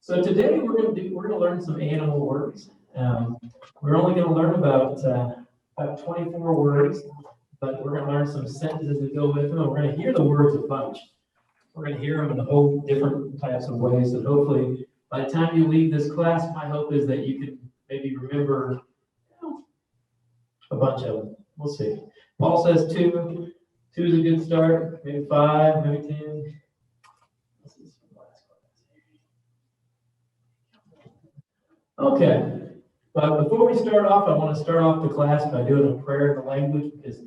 So today we're gonna learn some animal words. We're only gonna learn about 24 words, but we're gonna learn some sentences that go with them. And we're gonna hear the words a bunch. We're gonna hear them in a whole different types of ways. And hopefully, by the time you leave this class, my hope is that you can maybe remember a bunch of them. We'll see. Paul says two. Two is a good start. Maybe 5, maybe 10. Okay, but before we start off, I want to start off the class by doing a prayer in the language because,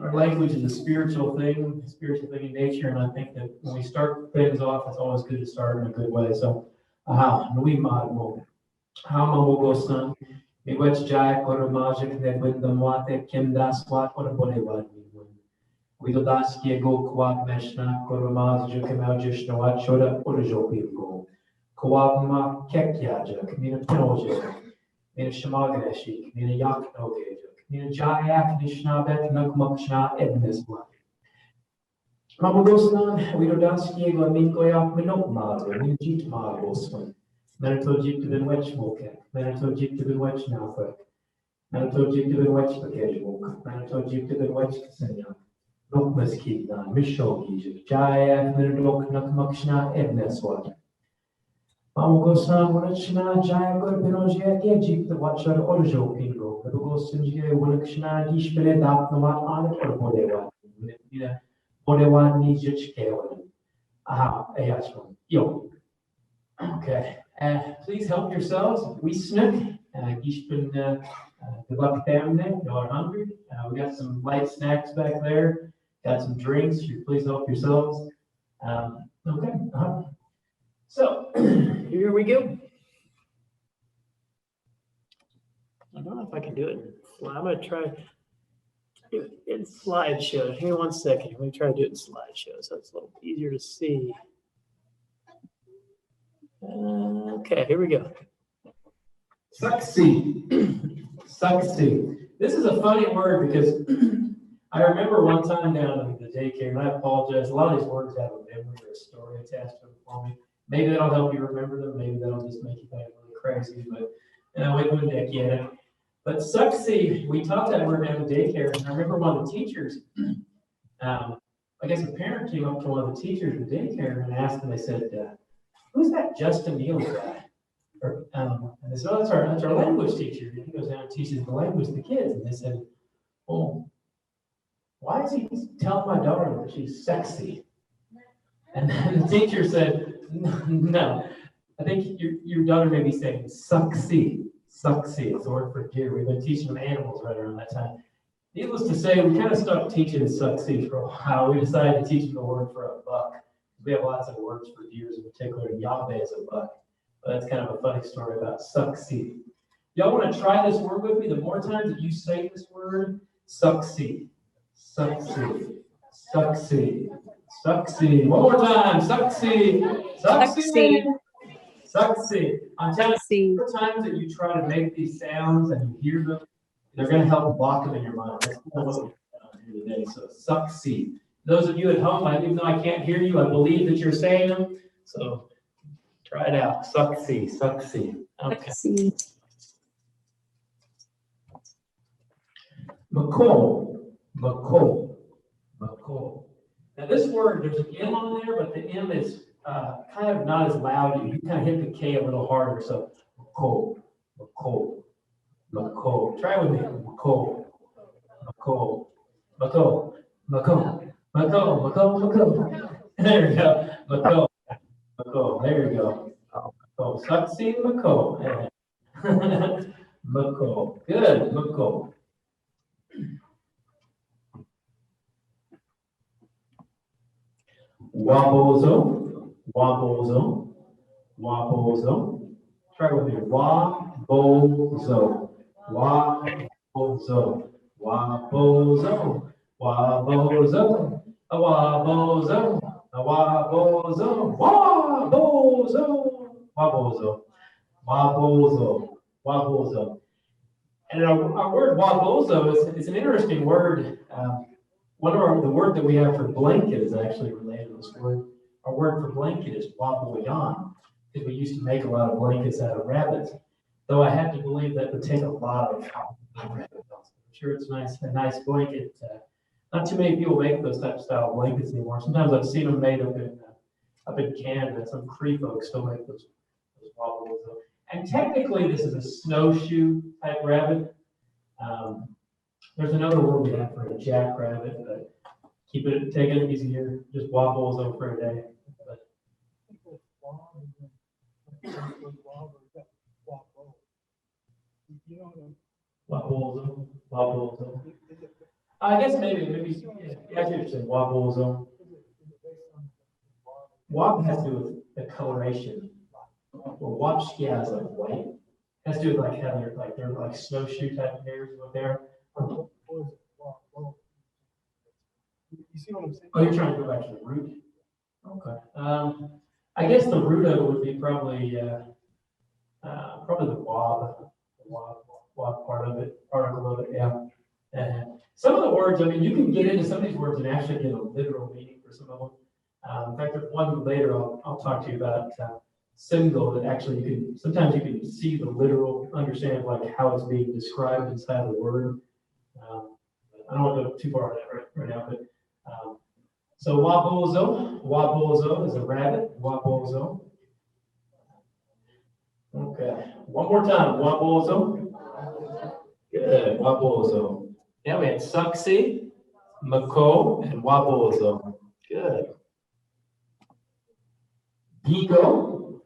our language is a spiritual thing in nature, and I think that when we start things off, it's always good to start in a good way. So, Nui Madmo, Hamamogosan, Miwech Jai, Koromajik, Nebundamwate, Kimdaswat, Korabonewad, Widodaski, Go Kwak Meshna, Koromaz, Jukamel, Jishnawat, Shoda, Urjopingo. Kawabma Kekyaja, Kamina Pinoja, Mina Shamaganeshi, Kamina Yaknogaja, Kamina Jayak, Nishnabet, Nukmukshna, Ednesma. Mamagosnan, Widodaski, Laminkoyak, Minokmar, Minjit Margosman, Menatojik to the Wetchmokek, Menatojik to the Wetchnafek, Menatojik to the Wetchpakejmok, Menatojik to the Wetchkasenya, Nukmaskidnan, Mishogij, Jayak, Minadok, Nukmukshna, Edneswat. Mamugosan Wanachna Jaya Gorbinoja Egypt, watcher Orjo Pingo, the Gosinja Wanakshna, Dishpele Dapnamat on or Bodewa, Bodewa Nijich. Aha, Ayashman. Yo. Okay. Please help yourselves. We snook. Gishpin good luck family. Y'all are hungry. We got some light snacks back there. Got some drinks. Please help yourselves. Okay. So, here we go. I don't know if I can do it. I'm going to try do it in slideshow. Hang on 1 second. Let me try to do it in slideshow so it's a little easier to see. Okay, here we go. Succeed. Succeed. This is a funny word because I remember one time down in the daycare, and I apologize, a lot of these words have a memory or a story attached to them for me. Maybe that'll help you remember them. Maybe that'll just make you think really crazy. But we wouldn't deck yet. But succeed, we taught that word down in daycare. And I remember one of the teachers, I guess a parent came up to one of the teachers in daycare and asked them, they said, who's that Justin Neal guy? And they said, oh, that's our language teacher. And he goes down and teaches the language to the kids. And they said, well, why is he telling my daughter that she's sexy? And then the teacher said, no, I think your daughter may be saying succeed. Succeed is the word for deer. We've been teaching them animals right around that time. Needless to say, we kind of stopped teaching succeed for a while. We decided to teach them the word for a buck. We have lots of words for deers, in particular, Yahweh is a buck. But that's kind of a funny story about succeed. Y'all want to try this word with me? The more times that you say this word, succeed. Succeed. Succeed. Succeed. One more time. Succeed. Succeed. Succeed. I'm telling you, the times that you try to make these sounds and you hear them, they're going to help block them in your mind. That's what we're doing here today. So succeed. Those of you at home, even though I can't hear you, I believe that you're saying them. So try it out. Succeed. Succeed. Okay. Succeed. McCall. McCall. McCall. Now this word, there's an M on there, but the M is kind of not as loud. You kind of hit the K a little harder. So McCall, McCall, McCall. Try with me. McCall, McCall, McCall, McCall, McCall, McCall, McCall. There we go. McCall, McCall. There you go. McCall. Succeed, McCall. McCall. Good, McCall. Wabozo, wabozo, wabozo. Try with me. Wabozo, wabozo, wabozo, wabozo, a wabozo, a wabozo, wabozo, wabozo, wabozo, wabozo. And our word wabozo is an interesting word. The word that we have for blanket is actually related to this word. our word for blanket is waboyan, because we used to make a lot of blankets out of rabbits. Though I have to believe that would take a lot of rabbit pelts. I'm sure it's a nice blanket. Not too many people make those type of style blankets anymore. Sometimes I've seen them made up in Canada. Some Cree folks still make those wobbles. And technically, this is a snowshoe type rabbit. There's another word we have for a jackrabbit, but take it easier. Just wobbles over a day. But, wobbles. I guess maybe, yeah, I should say wobbles. Wob has to do with the coloration. Well, wapskia is like white. It has to do with like how they're like snowshoe type hairs with there. You see what I'm saying? Oh, you're trying to go back to the root? Okay. I guess the root of it would be probably the wob particle of it, yeah. Some of the words, I mean, you can get into some of these words and actually get a literal meaning for some of them. In fact, there's one later I'll talk to you about symbol that actually sometimes you can see the literal understanding of like how it's being described inside of the word. I don't want to go too far on that right now, but so wabozo is a rabbit, wabozo. Okay, one more time, wabozo. Good, wabozo. Now we had suxi, mako, and wabozo. Good. Gigo.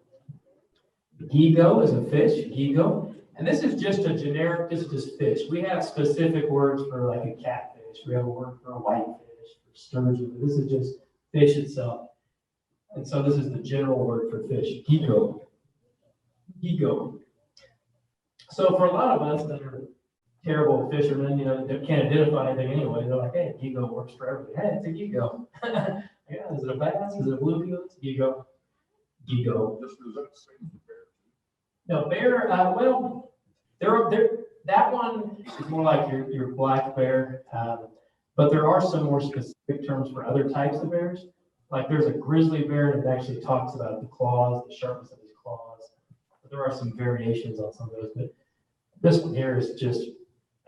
Gigo is a fish, gigo. And this is just a generic, this is just fish. We have specific words for like a catfish. We have a word for a whitefish, for sturgeon. This is just fish itself. And so this is the general word for fish, gigo. Gigo. So for a lot of us that are terrible fishermen, that can't identify anything anyway, they're like, hey, gigo works for everything. Hey, it's a gigo. Yeah, is it a bass? Is it a bluegill? It's a gigo. Gigo. No, bear, well, that one is more like your black bear, but there are some more specific terms for other types of bears. Like there's a grizzly bear that actually talks about the claws, the sharpness of his claws. But there are some variations on some of those, but this one here is just,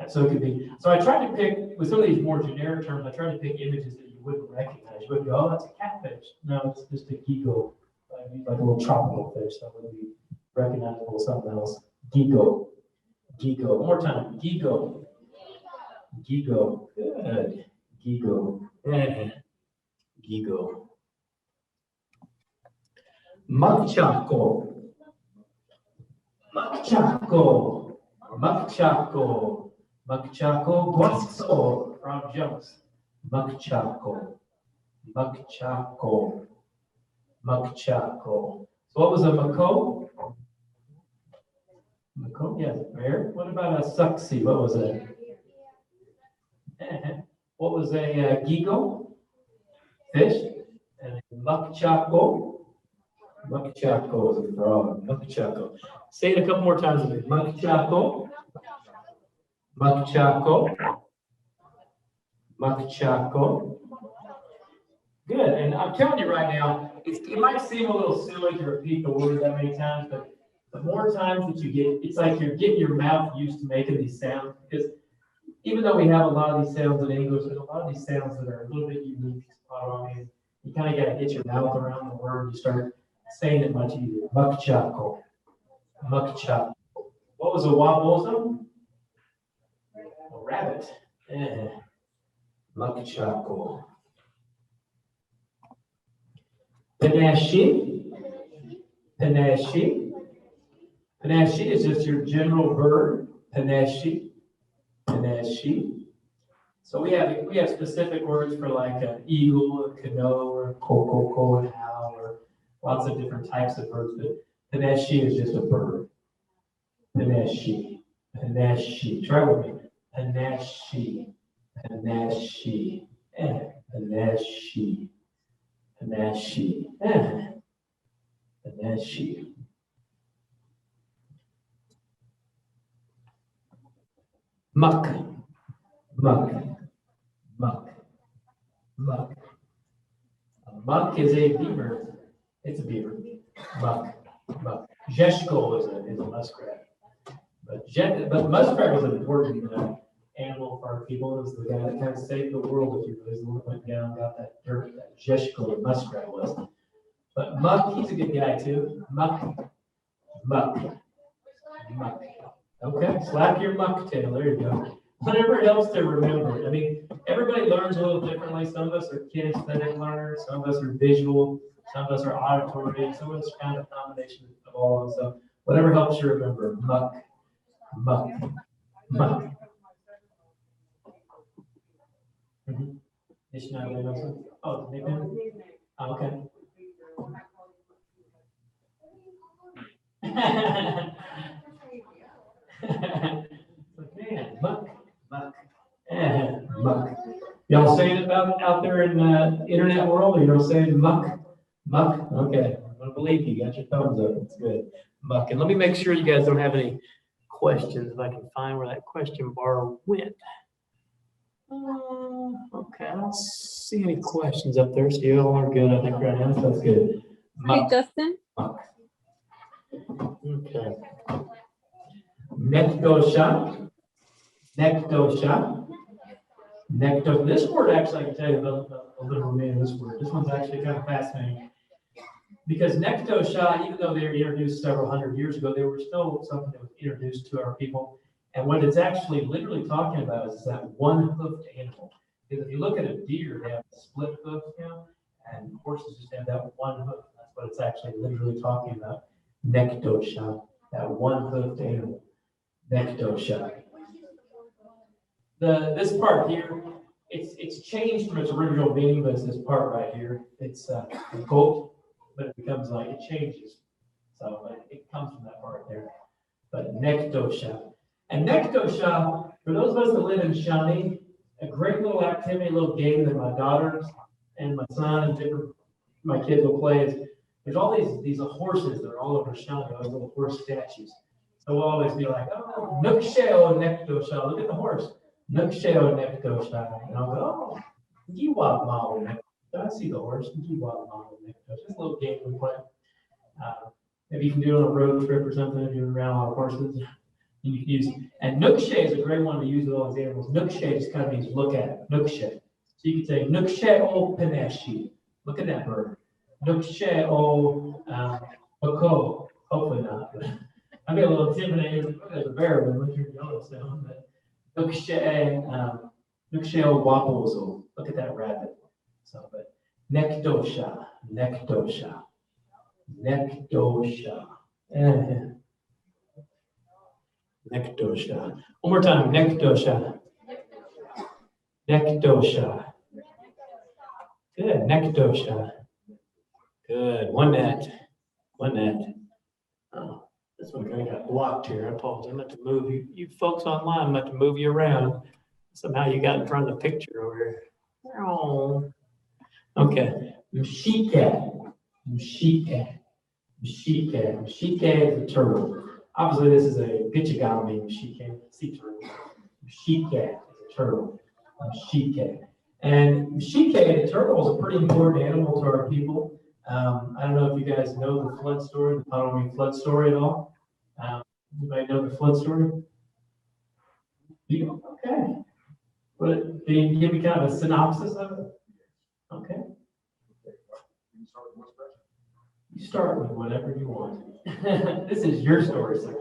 so it could be, so I tried to pick, with some of these more generic terms, I tried to pick images that you wouldn't recognize. You wouldn't go, oh, that's a catfish. No, it's just a gigo, like a little tropical fish that would be recognizable as something else. Gigo. Gigo. One more time. Gigo. Gigo. Good. Gigo. Gigo. Makchako. Makchako. Makchako. Makchako. Guaso. From jumps. Makchako. Makchako. Makchako. So what was a mako? Mako, yes, bear. What about a suxi? What was it? What was a gigo? Fish. And makchako. Makchako is a frog. Makchako. Say it a couple more times with me. Makchako. Makchako. Makchako. Good. And I'm telling you right now, it might seem a little silly to repeat the word that many times, but the more times that you get, it's like you're getting your mouth used to making these sounds. Because even though we have a lot of these sounds in English, there's a lot of these sounds that are a little bit unique. You kind of got to get your mouth around the word. You start saying it much easier. Makchako. Makchako. What was a wabozo? A rabbit. Makchako. Panache. Panache. Panache is just your general verb. Panache. Panache. So we have specific words for like an eagle, a canoe, or coco, and owl, or lots of different types of birds. But panache is just a bird. Panache. Panache. Try with me. Panache. Panache. Panache. Panache. Panache. Muck. Muck. Muck. Muck. Muck is a beaver. It's a beaver. Muck. Zheshko is a muskrat. But muskrat was an important animal for our people. It was the guy that kind of saved the world, if you will. He's the one that went down and got that dirt, that Zheshko, the muskrat was. But Muck, he's a good guy too. Muck. Okay, slap your muck tail. There you go. Whatever it helps to remember. I mean, everybody learns a little differently. Some of us are kinesthetic learners. Some of us are visual. Some of us are auditory. Some of us are kind of a combination of all of them. So whatever helps you remember. Muck. Mm-hmm. Oh, nickname? Oh, okay. Man, muck. Y'all saying it out there in the internet world, or you don't say muck? Okay, I'm gonna believe you. Got your thumbs up. It's good. Muck. And let me make sure you guys don't have any questions. If I can find where that question bar went. Okay, I don't see any questions up there. So you all are good. I think right now, so that's good. Hey, Justin. Muck. Okay. Nekdosha. This word actually, I can tell you a little bit of this word. This one's actually kind of fascinating. Because Nekdosha, even though they were introduced several hundred years ago, they were still something that was introduced to our people. And what it's actually literally talking about is that one-hoofed animal. Because if you look at a deer, they have a split hoof, and horses just have that one hoof. That's what it's actually literally talking about. Nekdosha, that one-hoofed animal. Nekdosha. This part here, it's changed from its original meaning, but it's this part right here. It's a goat, but it becomes like, it changes. So it comes from that part there. But Nekdosha. And Nekdosha, for those of us that live in Shawnee, a great little activity, a little game that my daughters and my son and my kids will play is, there's all these horses that are all over Shawnee, those little horse statues. So we'll always be like, oh, Nuksheo Nekdosha, look at the horse. Nuksheo Nekdosha. And I'll go, oh, Giwab Mao Nekdosha. I see the horse. Giwab Mao Nekdosha. It's a little game we play. Maybe you can do it on a road trip or something if you're around a lot of horses. You can use, and Nukshe is a great one to use with all these animals. Nukshe just kind of means look at it. Nukshe. So you could say Nukshe o Peneshi. Look at that bird. Nukshe o Bako. Hopefully not. I get a little intimidated. There's a bear when I hear Yellowstone. But Nukshe o Wapozo. Look at that rabbit. So, but Nekdosha. Nekdosha. One more time. Nekdosha. Good. Nekdosha. Good. One net. Oh, this one kind of got blocked here. I apologize. I'm going to move you folks online. I'm going to move you around. Somehow you got in front of the picture over here. Oh. Okay. Mshike is a turtle. Obviously, this is a Bichigami Mshike, sea turtle. Mshike is a turtle. Mshike. And Mshike, the turtle, is a pretty important animal to our people. I don't know if you guys know the flood story, the Potawatomi flood story at all. Anybody know the flood story? Okay. Can you give me kind of a synopsis of it? Okay. You start with whatever you want. This is your story, sir.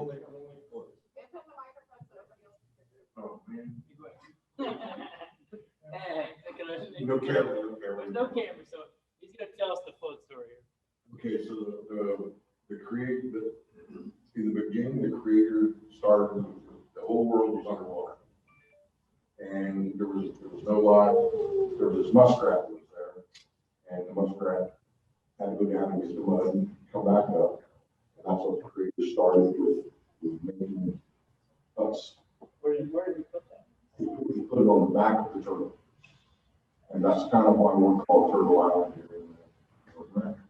No camera. No camera, so he's going to tell us the flood story. Okay, so in the beginning, the creator started, the whole world was underwater. And there was no life. There was this muskrat that was there. And the muskrat had to go down and get the mud and come back up. And that's what the creator started with making us. Where did he put that? He put it on the back of the turtle. And that's kind of why we're called Turtle Island here in North America.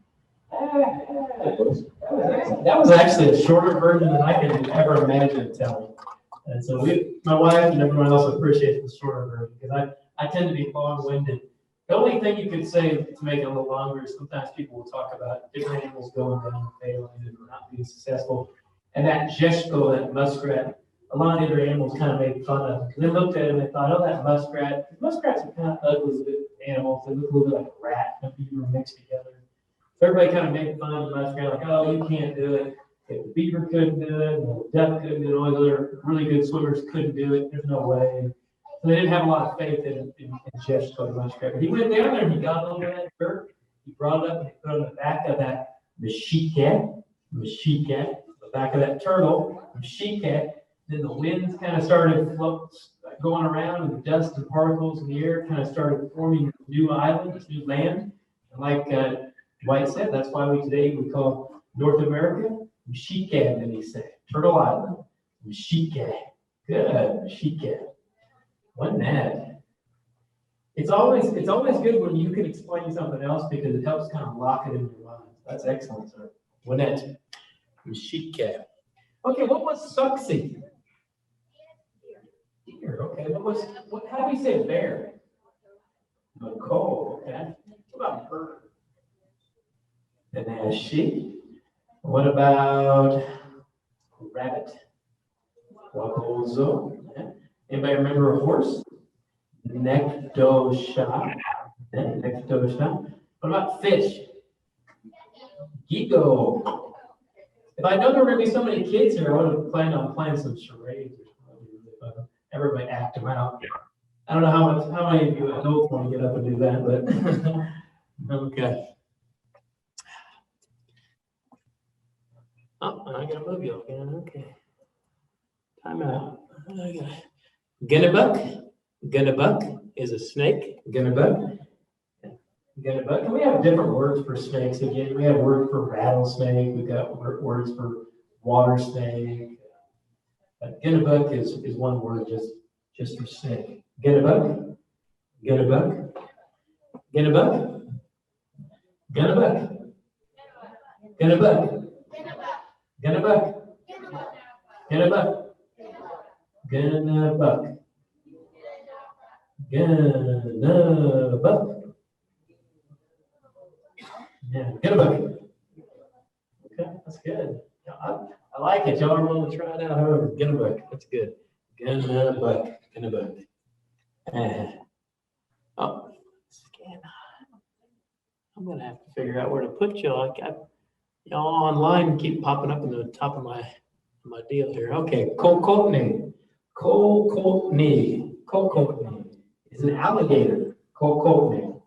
That was actually a shorter version than I could ever imagine telling. And so my wife and everyone else appreciates the shorter version because I tend to be long-winded. The only thing you could say to make it a little longer is sometimes people will talk about different animals going down, failing, and not being successful. And that Jesko, that muskrat, a lot of other animals kind of made fun of him. They looked at him and thought, oh, that muskrat. Muskrats are kind of ugly animals. They look a little bit like a rat and a beaver mixed together. So everybody kind of made fun of the muskrat, like, oh, you can't do it. If the beaver couldn't do it, and the duck couldn't do it, all the other really good swimmers couldn't do it. There's no way. So they didn't have a lot of faith in Jesko the muskrat. But he went down there and he got over that dirt. He brought it up and he put it on the back of that Meshiket, the back of that turtle, Meshiket. Then the winds kind of started going around, and the dust and particles in the air kind of started forming this new island, this new land. And like Dwight said, that's why today we call North America Meshiket, and he said, Turtle Island, Meshiket. Good, Meshiket. Wasn't that? It's always good when you can explain something else because it helps kind of lock it in your mind. That's excellent, sir. Wasn't Meshiket. Okay, what was Suxy? Deer. Okay, how do you say bear? McCall, okay. What about bird? And then sheep. What about rabbit? Wapozo. Anybody remember a horse? Nekdosha. Nekdosha. What about fish? Gigo. If I know there were going to be so many kids here, I would have planned on playing some charades or something. Everybody act them out. I don't know how many of you adults want to get up and do that, but okay. Oh, I gotta move you again. Okay. Time out. Gunnebuk is a snake. Gunnebuk. And we have different words for snakes again. We have words for rattlesnake. We've got words for water snake. Gunnebuk is one word just for snake. Gunnebuk. Gunnebuk. Gunnebuk. Gunnebuk. Gunnebuk. Gunnebuk. Gunnebuk. Gunnebuk. Gunnebuk. Yeah, Gunnebuk. Okay, that's good. I like it. Y'all are willing to try it out. However, Gunnebuk. That's good. Gunnebuk. Gunnebuk. Oh, scan. I'm gonna have to figure out where to put y'all. Y'all online keep popping up in the top of my deal here. Okay, Kokotni. Kokotni. Kokotni is an alligator. Kokotni.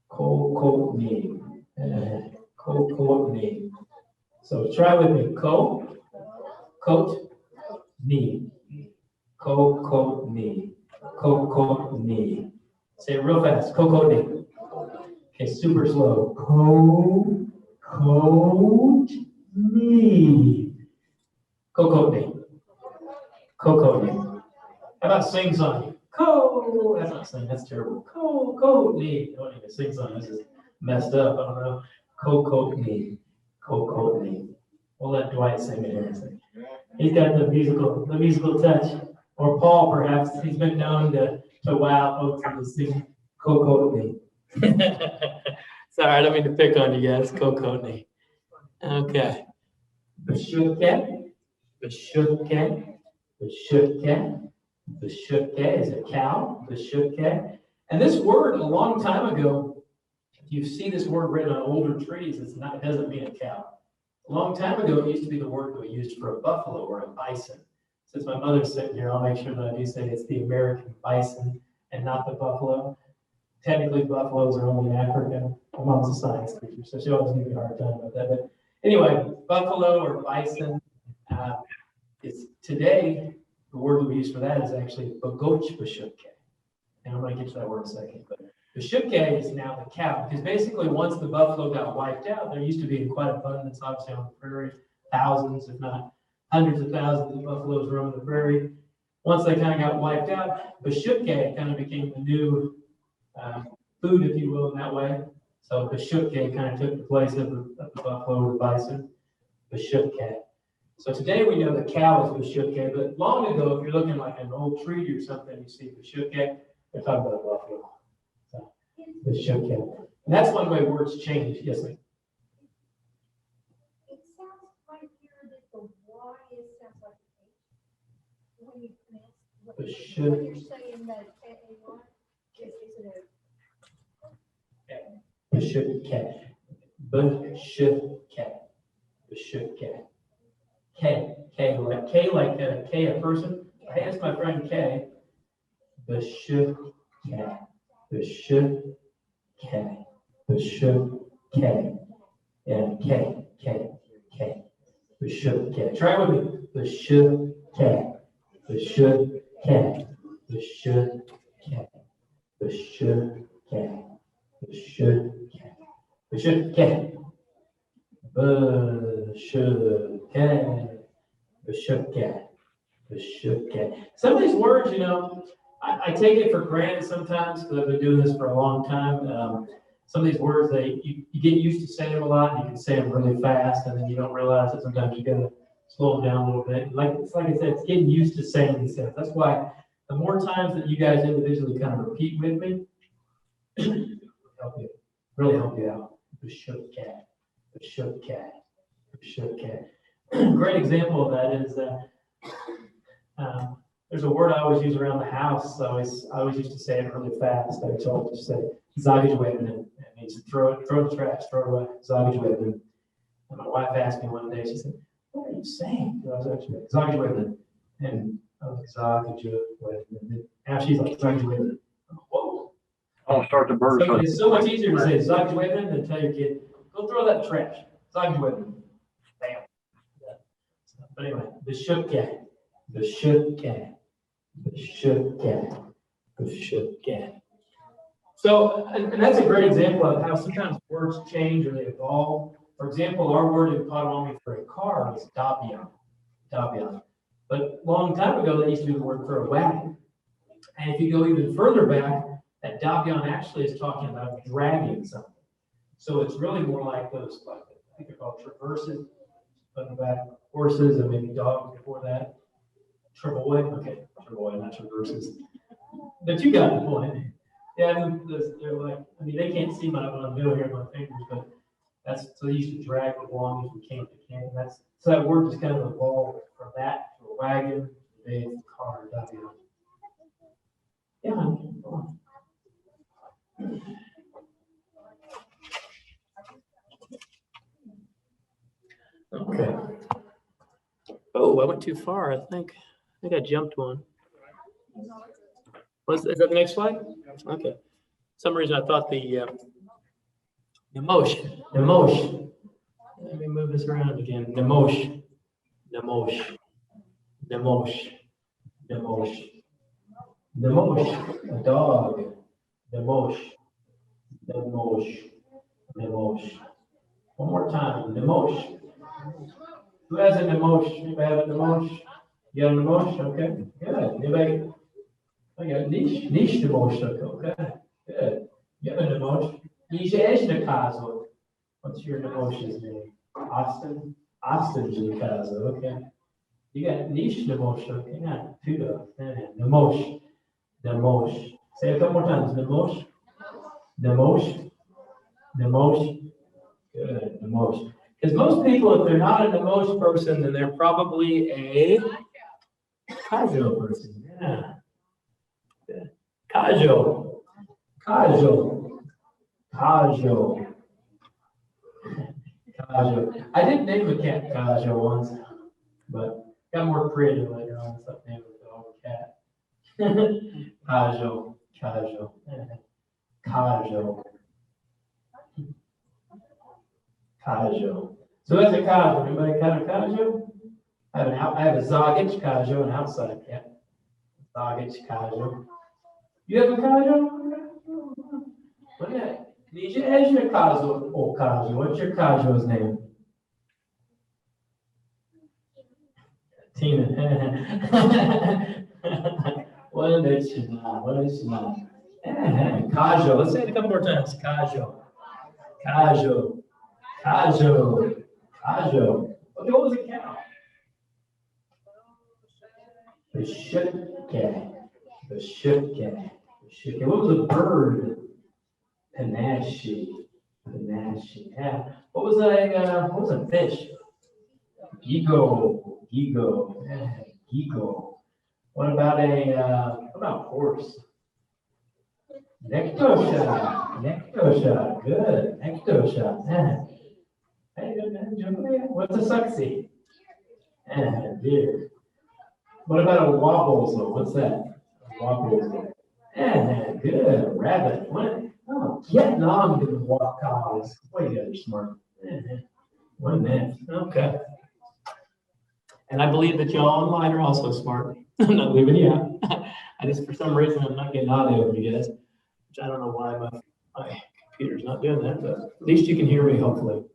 Kokotni. Kokotni. So try with me. Kokotni. Kokotni. Kokotni. Say it real fast. Kokotni. Okay, super slow. Kokotni. Kokotni. Kokotni. How about sing song? That's not sing, that's terrible. Kokotni. Don't even sing song, this is messed up. I don't know. Kokotni. Kokotni. We'll let Dwight sing it here. He's got the musical touch. Or Paul, perhaps. He's been known to wow folks into singing Kokotni. Sorry, I don't mean to pick on you guys. Kokotni. Okay. Bashutke. Bashutke. Bashutke. Bashutke is a cow. Bashutke. And this word, a long time ago, you see this word written on older trees. It doesn't mean a cow. A long time ago, it used to be the word that we used for a buffalo or a bison. Since my mother's sitting here, I'll make sure that I do say it's the American bison and not the buffalo. Technically, buffaloes are only in Africa. My mom's a science teacher, so she always gives me a hard time about that. But anyway, buffalo or bison is today, the word that we use for that is actually Bagoch Bashutke. And I'm going to get to that word in a second. But Bashutke is now the cow, because basically once the buffalo got wiped out, there used to be quite abundance, obviously on the prairie, thousands, if not hundreds of thousands of buffaloes roaming the prairie. Once they kind of got wiped out, Bashutke kind of became the new food, if you will, in that way. So Bashutke kind of took the place of the buffalo or the bison. Bashutke. So today we know the cow is Bashutke, but long ago, if you're looking like an old treaty or something, you see Bashutke, they're talking about a buffalo. So Bishuk. And that's one way words change. Yes, ma'am. It sounds right here that the Y is sounds like an H. When you pronounce, But when should- you're saying that K-A-Y, is it Bishuk. Bishuk. Bishuk. K like K a person. I asked my friend K. Bishuk. Bishuk. Bishuk. And K. Bishuk. Try with me. Bishuk. Bishuk. Bishuk. Bishuk. Bishuk. Bishuk. Bishuk. Some of these words, I take it for granted sometimes because I've been doing this for a long time. Some of these words, you get used to saying them a lot, and you can say them really fast, and then you don't realize that sometimes you gotta slow them down a little bit. Like I said, it's getting used to saying these things. That's why the more times that you guys individually kind of repeat with me, really help you out. Bishuk. Great example of that is there's a word I always use around the house. I always used to say it really fast. I told to say zagajwebnin. It means throw the trash, throw it away. Zagajwebnin. And my wife asked me one day, she said, "What are you saying?" I was actually zagajwebnin. And I was like, zagajwebnin. Now she's like, zagajwebnin. Whoa. I'll start the bird. So it's so much easier to say zagajwebnin than tell your kid, go throw that in the trash. Zagajwebnin. Bam. But anyway, Bishuk. So, and that's a great example of how sometimes words change or they evolve. For example, our word in Potawatomi for a car is dapian. But a long time ago, they used to be the word for a wagon. And if you go even further back, that dapian actually is talking about dragging something. So it's really more like those, I think they're called traverses, on the back, horses and maybe dogs before that. Travoy, not traverses. But you got the point. Yeah, they're like, they can't see what I'm doing here with my fingers, but so they used to drag the belongings from camp to camp. So that word just kind of evolved from that to a wagon, a car, dapian. Yeah, go on. Okay. Oh, I went too far, I think. I think I jumped one. Is that the next slide? Okay. For some reason I thought the emotion. Let me move this around again. Nemosh. A dog. Nemosh. One more time. Nemosh. Who has a nemosh? Anybody have a nemosh? You got a nemosh? Okay. Good. Anybody? I got niche nemosh. Okay. Good. You have a nemosh. Nisha Nikazo. What's your nemosh's name? Austin Nikazo. Okay. You got niche nemosh. Okay. Yeah. Two dogs. Nemosh. Say it a couple more times. Nemosh. Good. Nemosh. Because most people, if they're not a nemosh person, then they're probably a Kajo person. Yeah. Kajo. I did name a cat Kajo once, but got more creative later on. So I named the dog cat. Kajo. So that's a Kajo. Anybody got a Kajo? I have a Zagich Kajo, an outside cat. Zagich Kajo. You have a Kajo? Look at it. Nisha Ezra Kajo. Oh, Kajo. What's your Kajo's name? Tina. What is she not? Kajo. Let's say it a couple more times. Kajo. Okay, what was the cow? The ship cat. What was the bird? Panache. Panache. Yeah. What was a fish? Gigo. Gigo. Yeah. Gigo. What about horse? Nectosha. Nectosha. Good. Nectosha. Yeah. Hey, good man. What's a sucksy? Yeah, deer. What about a wobblesome? What's that? A wobblesome. Yeah, good. Rabbit. What? Oh, getting on to the walk calls. Boy, you guys are smart. Yeah, 1 minute. Okay. And I believe that y'all online are also smart. I'm not leaving you out. I just, for some reason, I'm not getting audio of you guys, which I don't know why my computer's not doing that, but at least you can hear me, hopefully.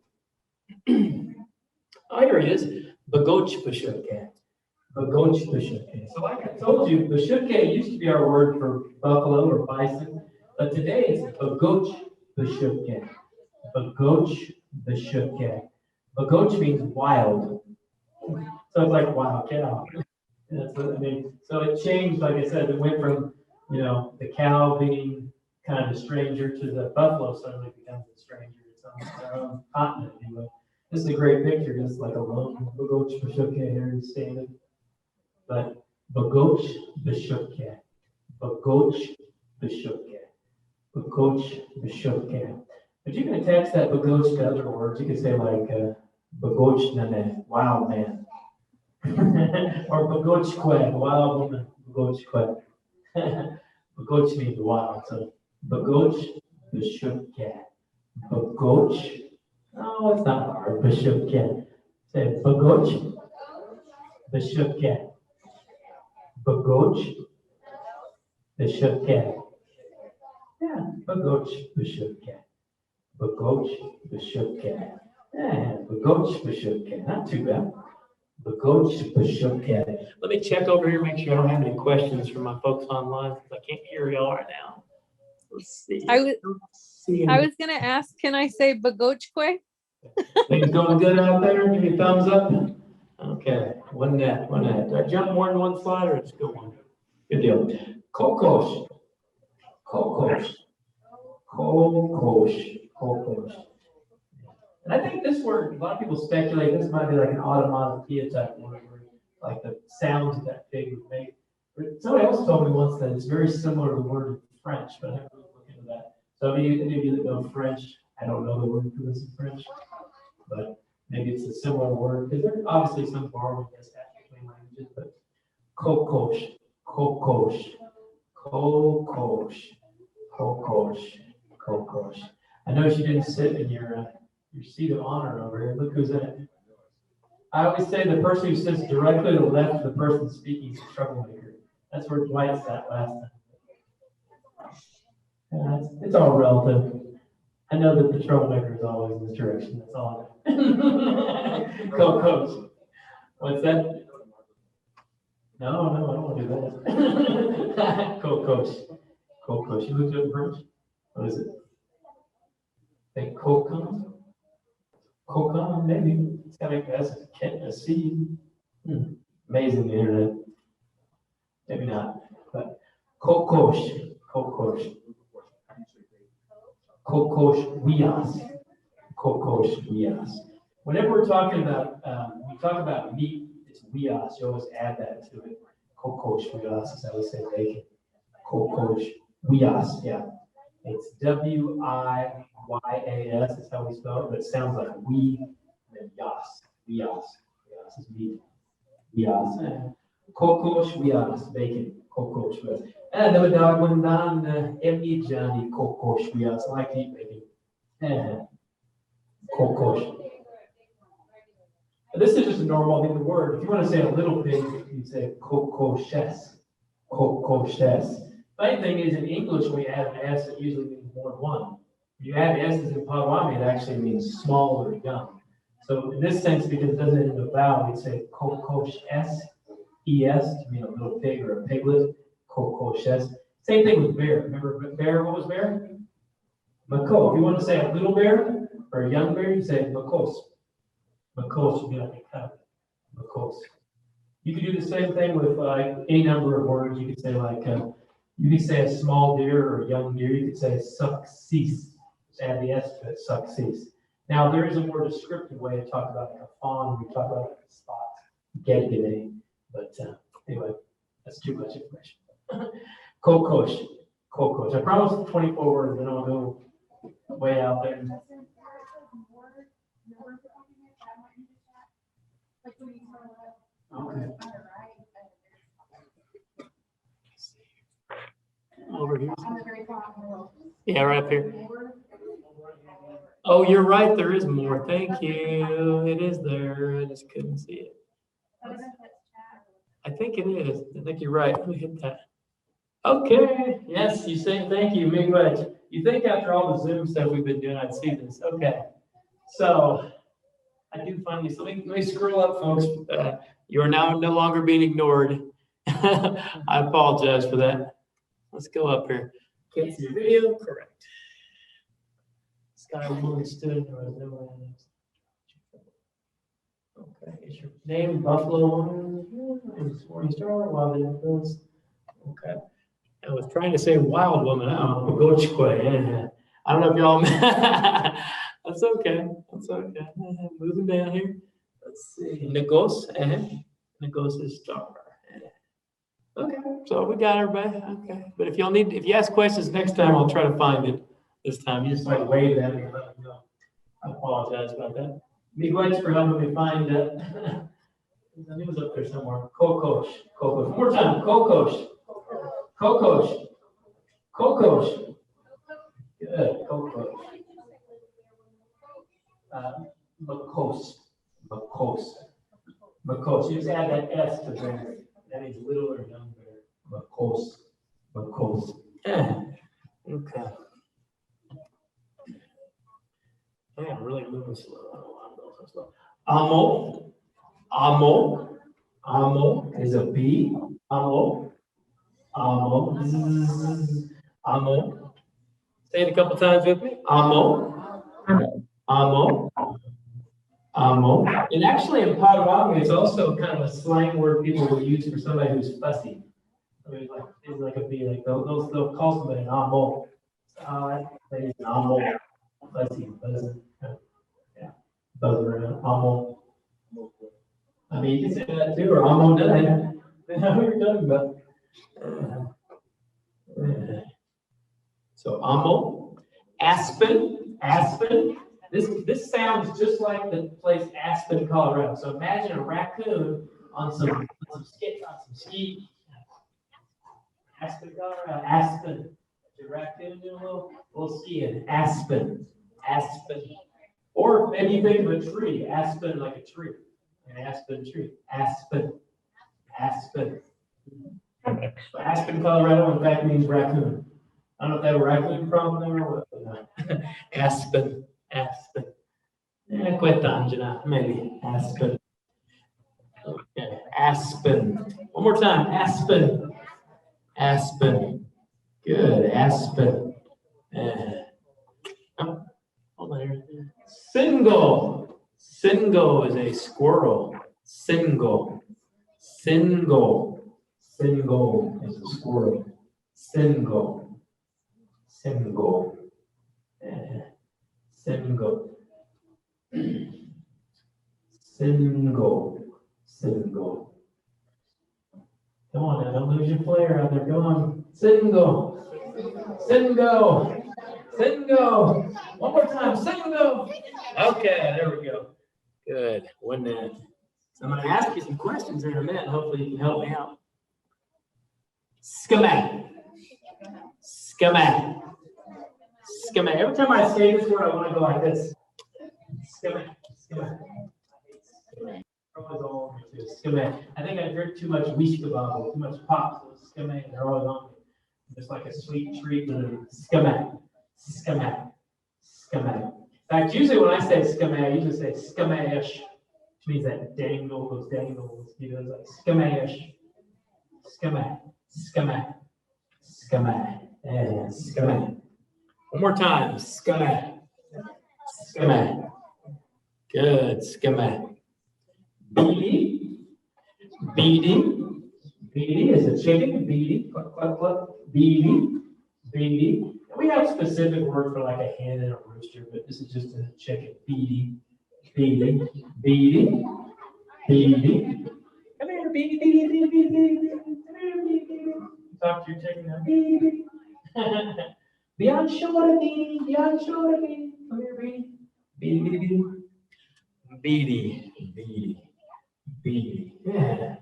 Oh, here it is. Bagoch Bashutke. Bagoch Bashutke. So like I told you, Bashutke used to be our word for buffalo or bison, but today it's Bagoch Bashutke. Bagoch Bashutke. Bagoch means wild. So it's like wild cow. That's what I mean. So it changed, like I said, it went from, the cow being kind of a stranger to the buffalo suddenly becomes a stranger. It's on our own continent, anyway. This is a great picture. It's like a lone Bagoch Bashutke here he's standing. But Bagoch Bashutke. Bagoch Bashutke. Bagoch Bashutke. But you can attach that Bagoch to other words. You could say like Bagoch Nane, wild man. Or Bagoch Kwe, wild woman. Bagoch Kwe. Bagoch means wild. So Bagoch Bashutke. Bagoch. No, it's not hard. Bashutke. Say Bagoch Bashutke. Bagoch Bashutke. Yeah, Bagoch Bashutke. Bagoch Bashutke. Yeah, Bagoch Bashutke. Not too bad. Bagoch Bashutke. Let me check over here, make sure I don't have any questions from my folks online, because I can't hear y'all right now. Let's see. I was gonna ask, can I say Bagochque? Things going good out there? Give me a thumbs up. Okay, one net. Did I jump more than one slide or just go one? Good deal. Kokos. And I think this word, a lot of people speculate this might be like an automatopoeia type word, where like the sounds that that pig would make. But somebody else told me once that it's very similar to the word in French, but I haven't really looked into that. So any of you that know French, I don't know the word for this in French, but maybe it's a similar word, because there's obviously some borrowing that's happening between languages, but kokos. I noticed you didn't sit in your seat of honor over here. Look who's in it. I always say the person who sits directly to the left of the person speaking is a troublemaker. That's where Dwight sat last time. It's all relative. I know that the troublemaker is always in this direction. That's all I know. Coach. What's that? No, I don't want to do that. Coach. You looked at French? What is it? Think Kokon? Kokon, maybe. It's got to be a C. Amazing, the internet. Maybe not. But Kokosh. Wias. Whenever we're talking about, we talk about meat, it's wias. You always add that to it. Kokosh wias is how we say bacon. Kokosh wias, yeah. It's W-I-Y-A-S is how we spell it, but it sounds like we and then yas. Wias is meat. Wias. Kokosh wias, bacon. Kokosh wias. And the dog went down Emmy Johnny Kokosh wias. I like to eat bacon. Kokosh. This is just a normal word. If you want to say a little pig, you say kokoshes. Kokoshes. Funny thing is, in English, when we add an S, it usually means more than one. When you add S's in Potawatomi, it actually means small or young. So in this sense, because it doesn't end in a vowel, we say kokoshes, E-S, to mean a little pig or a piglet. Kokoshes. Same thing with bear. Remember bear? What was bear? Mako. If you want to say a little bear or a young bear, you say makos. Makos would be like a cub. Makos. You could do the same thing with any number of words. You could say like, you could say a small deer or a young deer. You could say succease. add the S to it, succeeds. Now, there is a more descriptive way to talk about a fawn. We talk about spots, gedgede, but anyway, that's too much information. Kokosh, kokosh. I promised 24 words, then I'll go way out there. Okay. Over here. Yeah, right up here. Oh, you're right. There is more. Thank you. It is there. I just couldn't see it. I think it is. I think you're right. Let me hit that. Okay. Yes, you say thank you. Big much. You think after all the Zoom stuff we've been doing, I'd see this. Okay. So I do finally. So let me scroll up, folks. You are now no longer being ignored. I apologize for that. Let's go up here. Can't see your video. Correct. Sky Woman stood. Okay. Is your name Buffalo? Morning Star. Okay. I was trying to say Wild Woman. Oh, Gochque. I don't know if y'all. That's okay. That's okay. Moving down here. Let's see. Negos. Negos is Star. Okay, so we got everybody. Okay, but if you ask questions next time, I'll try to find it. This time, you just like wave at me and let me know. I apologize about that. Miguel for helping me find that. I knew it was up there somewhere. Kokosh, kokosh. One more time. Kokosh, kokosh, kokosh. Good, kokosh. Makos, makos, makos. You just add that S to there. That means little or younger. Makos. Makos. Okay. I'm really moving slow. I'm going so slow. Amo. Amo. Amo is a B. Amo. Amo. Amo. Say it a couple times with me. Amo. Amo. Amo. And actually in Potawatomi, it's also kind of a slang word people will use for somebody who's fussy. I mean, it's like a B, like they'll call somebody an amo. That is an amo. Fussy, buzz. Yeah. Buzz around. Amo. I mean, you can say that too, or amo done. They know what you're talking about. So amo. Aspen. Aspen. This sounds just like the place Aspen, Colorado. So imagine a raccoon on some ski. Aspen, Colorado. Aspen. The raccoon doing a little skiing. Aspen. Aspen. Or maybe you think of a tree. Aspen like a tree. An aspen tree. Aspen. Aspen. So Aspen, Colorado, in fact, means raccoon. I don't know if they have a raccoon problem there or what, but no. Aspen. Aspen. Quetangina, maybe. Aspen. Okay. Aspen. One more time. Aspen. Aspen. Good. Aspen. Hold on here. Single. Single is a squirrel. Single. Single. Single is a squirrel. Single. Single. Single. Single. Single. Come on now, don't lose your flair out there. Come on. Single. Single. Single. One more time. Single. Okay, there we go. Good. 1 minute. So I'm going to ask you some questions here in a minute. Hopefully you can help me out. Schematic. Schematic. Schematic. Every time I say this word, I want to go like this. Schematic. Schematic. Schematic. I think I drink too much whiskey bottle, too much pop, so schematic. They're always on me. Just like a sweet treat with a schematic. Schematic. Schematic. In fact, usually when I say schematic, I usually say schemash, which means that dangle, those dangles, you know, like schemash. Schematic. Schematic. Schematic. And schematic. One more time. Schematic. Schematic. Good. Schematic. Beady. Beady. Beady is a chicken. Beady. Beady. Beady. We have specific word for like a hen and a rooster, but this is just a chicken. Beady, beady, beady, beady. Come here, beady, beady, beady, beady, beady. Come here, beady, beady. Talk to your chicken now. Beady, beady. Beyond shoulder, beady, beyond shoulder, beady. Come here, beady. Beady, beady, beady. Beady, beady, beady. Yeah.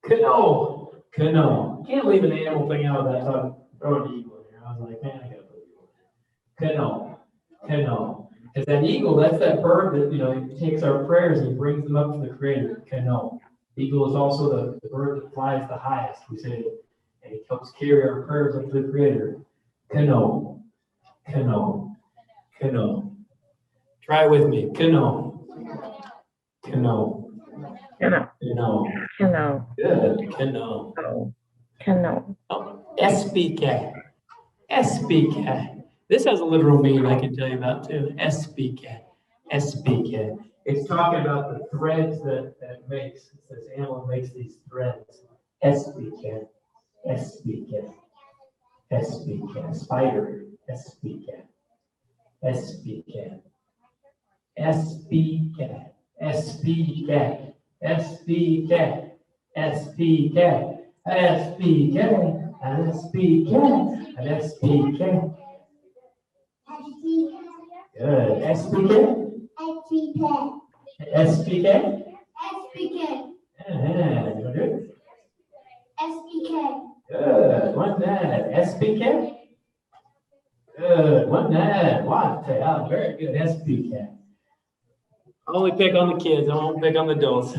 Canoe, canoe. Can't leave an animal thing out without talking. Throw an eagle in here. I was like, man, I gotta put eagle in there. Canoe, canoe. Because that eagle, that's that bird that, he takes our prayers and he brings them up to the Creator. Canoe. Eagle is also the bird that flies the highest, we say, and he helps carry our prayers up to the Creator. Canoe, canoe, canoe. Try it with me. Canoe, canoe, Canoe. canoe. Canoe. Good. Canoe. Oh, canoe. Oh, SPK. SPK. This has a literal meaning I can tell you about too. SPK. SPK. It's talking about the threads that it makes. It says animal makes these threads. SPK. SPK. SPK. Spider. SPK. SPK. SPK. SPK. SPK. SPK. SPK. And SPK. And SPK. Good. SPK. SPK. Yeah, you do it. Good. One that. SPK. Good. One that. One. Very good. SPK. I only pick on the kids. I won't pick on the adults.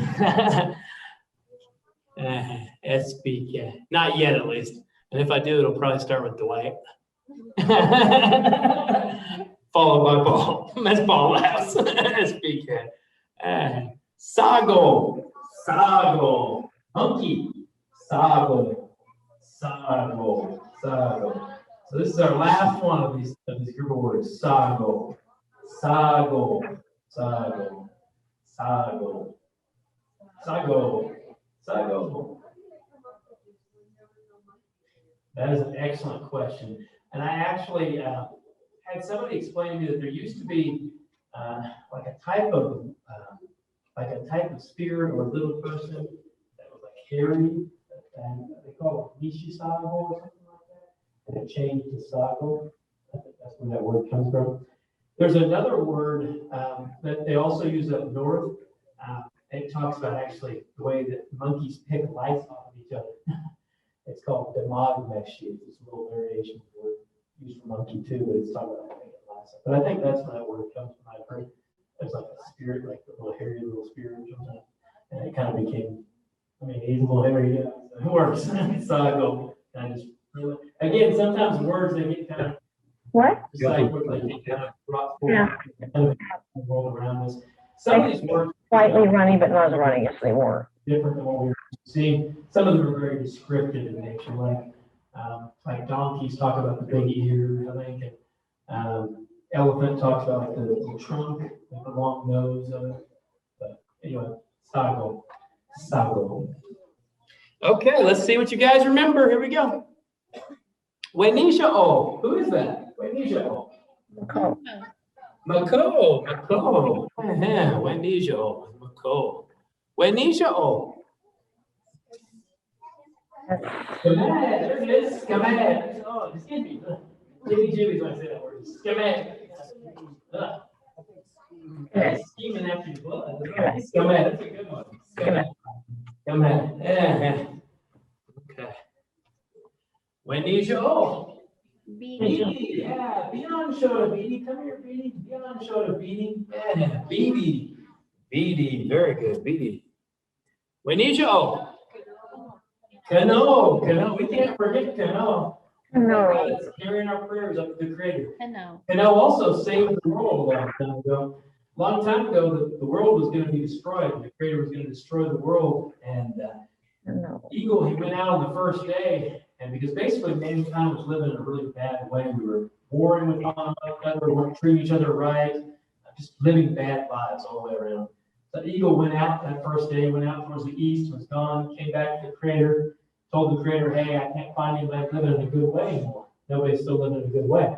SPK. Not yet, at least. And if I do, it'll probably start with Dwight. Followed by Paul. That's Paul laughs. SPK. Sago. Sago. Monkey. Sago. Sago. Sago. So this is our last one of these group of words. Sago. Sago. Sago. Sago. Sago. Sago. That is an excellent question. And I actually had somebody explain to me that there used to be like a type of spirit or little person that was like hairy, and they call it Nishisago or something like that. And it changed to Sago. I think that's where that word comes from. There's another word that they also use up north. It talks about actually the way that monkeys pick lice off of each other. It's called demogmeshi. It's a little variation of the word used for monkey too, but it's talking about picking lice off. But I think that's where that word comes from. I've heard there's like a spirit, like a little hairy little spirit or something. And it kind of became, he's a little hairy, yeah. So it works. Sago. And I just really, again, sometimes words, they get kind of What? just like they get kind of brought forward, kind of roll around us. Some of these words Slightly runny, but not as runny as they were. different than what we were seeing. Some of them are very descriptive in nature, like donkeys talk about the big ears, I think, and elephant talks about like the trunk, like the long nose of it. But anyway, sago, sago. Okay, let's see what you guys remember. Here we go. Wenisha O. Who is that? Wenisha O. Mako. Mako. Mako. Wenisha O. Mako. Wenisha O. Skamad, there it is. Skamad. Oh, it's Jimmy. Jimmy's when I say that word. Skamad. It's scheming after your blood. Skamad, that's a good one. Skamad. Skamad. Yeah. Okay. Wenisha O. Beady. Yeah. Beyond Shoda Beady. Come here, Beady. Beyond Shoda Beady. Yeah. Beady. Beady. Very good. Beady. Wenisha O. Canoe, canoe. We can't forget canoe. No. It's carrying our prayers up to the Creator. Canoe. Canoe also saved the world a long time ago. Long time ago, the world was going to be destroyed. The Creator was going to destroy the world. And No. Eagle, he went out on the first day, and because basically mankind was living in a really bad way. We were warring with one another, we weren't treating each other right, just living bad lives all the way around. The eagle went out that first day, went out towards the east, was gone, came back to the Creator, told the Creator, hey, I can't find anybody living in a good way anymore. Nobody's still living in a good way.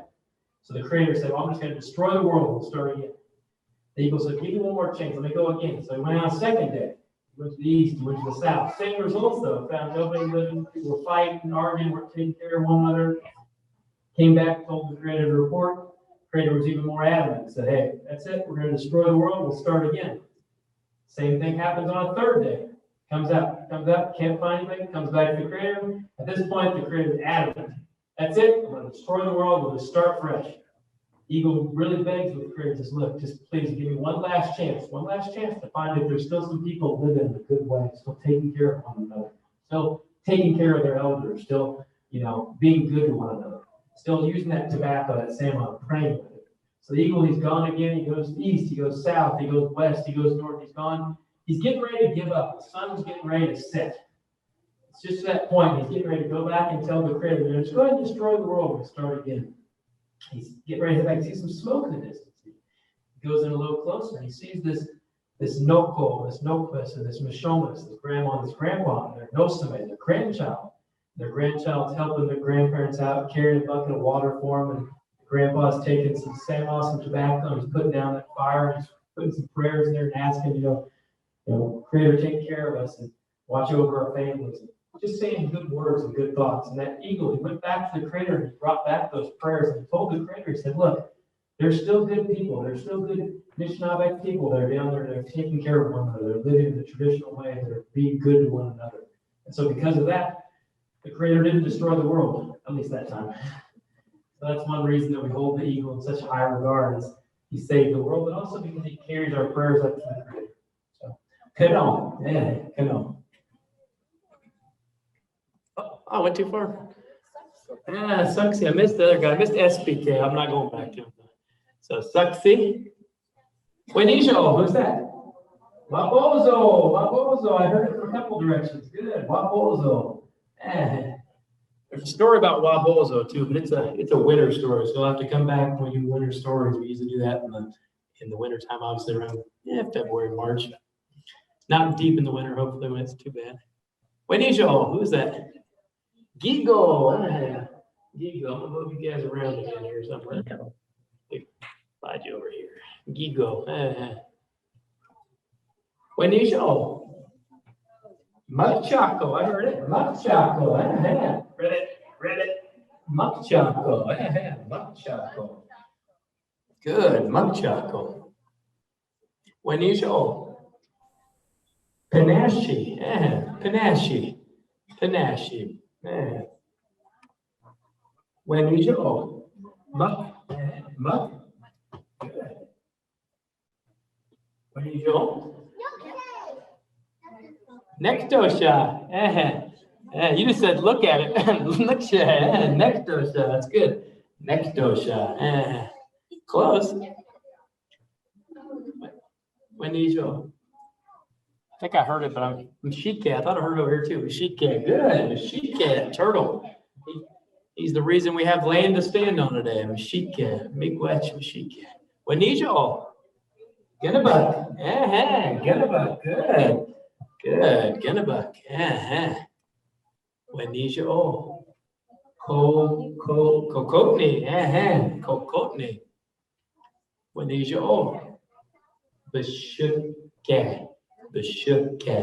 So the creator said, well, I'm just going to destroy the world and start again. The eagle said, give me one more chance. Let me go again. So he went on a second day. He went to the east, he went to the south. Same results though. Found nobody living. People were fighting, arguing, weren't taking care of one another. Came back, told the creator to report. The creator was even more adamant. Said, hey, that's it. We're going to destroy the world. We'll start again. Same thing happens on a third day. Comes out, can't find anything, comes back to the creator. At this point, the creator is adamant. That's it. I'm going to destroy the world. We'll just start fresh. Eagle really begs with the creator, says, look, just please give me one last chance to find if there's still some people living in a good way, still taking care of one another, still taking care of their elders, still, being good to one another, still using that tobacco, that salmon, praying with it. So the eagle, he's gone again. He goes east, he goes south, he goes west, he goes north, he's gone. He's getting ready to give up. The sun's getting ready to set. It's just that point. He's getting ready to go back and tell the creator, just go ahead and destroy the world and start again. He's getting ready to head back. He sees some smoke in the distance. He goes in a little closer and he sees this Noko, this Nokpas, and this Mishomas, this grandma, and this grandpa, and their Nosame, their grandchild. Their grandchild's helping their grandparents out, carrying a bucket of water for them, and the grandpa's taking some salmon, some tobacco, and he's putting down that fire, and he's putting some prayers in there and asking, Creator, take care of us and watch over our families. Just saying good words and good thoughts. And that eagle, he went back to the Creator and he brought back those prayers and told the Creator, he said, look, there's still good people. There's still good Anishinaabe people that are down there. They're taking care of one another. They're living in the traditional way. They're being good to one another. And so because of that, the Creator didn't destroy the world, at least that time. So that's one reason that we hold the eagle in such high regard, is he saved the world, but also because he carries our prayers up to the Creator. Canon. Yeah, canon. Oh, I went too far. Suxy. I missed the other guy. I missed SPK. I'm not going back to him. So, Suxy. Buenisho. Who's that? Wabozo. I heard it from a couple directions. Good. Wabozo. There's a story about Wabozo too, but it's a winter story. So you'll have to come back when we do winter stories. We usually do that in the winter time, obviously around February, March. Not deep in the winter, hopefully, when it's too bad. Buenisho, who's that? Gigo. Gigo, I'm gonna move you guys around again here somewhere. Slide you over here. Gigo. Buenisho. Mukchako, I heard it. Mukchako. Read it. Mukchako. Mukchako. Good, Mukchako. Buenisho. Panache, Panache. When you go, muck. When you go, next dosha. You just said look at it. Next dosha. That's good. Next dosha. Close. When you go. I think I heard it, but I'm Mashika. I thought I heard it over here too. Mashika, good. Mashika, turtle. He's the reason we have land to stand on today. Mashika, Miigwech Mashika. Wanijo. Gunnebuk. Gunnebuk. Good. Gunnebuk. Wanijo. Kokotni. Kokotni. Wanijo. Bashukka. Bashukka.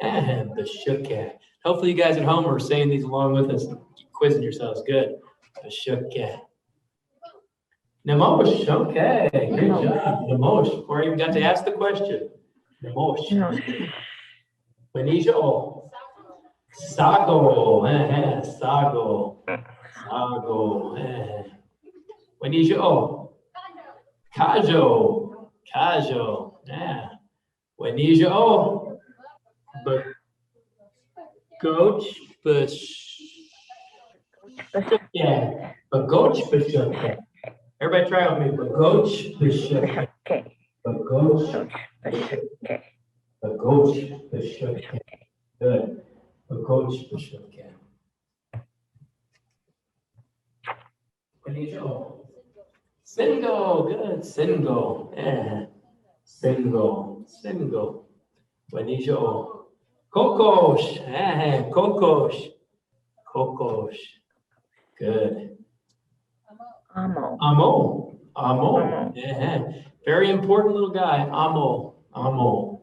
Bashukka. Hopefully you guys at home are saying these along with us, quizzing yourselves. Good. Bashukka. Namosh. Okay. Good job. Namosh. Before I even got to ask the question. Namosh. Benisho. Sago. Sago. Sago. Benisho. Kajo. Kajo. Yeah. Buenisho. Bagoch Bashukka. Bagoch Bashukka. Everybody try with me. Bagoch Bashukka. Bagoch Bashukka. Bagoch Bashukka. Good. Bagoch Bashukka. Buenisho. Single. Good. Single. Yeah. Single. Buenisho. Kokosh. Kokosh. Good. Amo. Amo. Amo. Amo. Yeah. Very important little guy. Amo. Amo.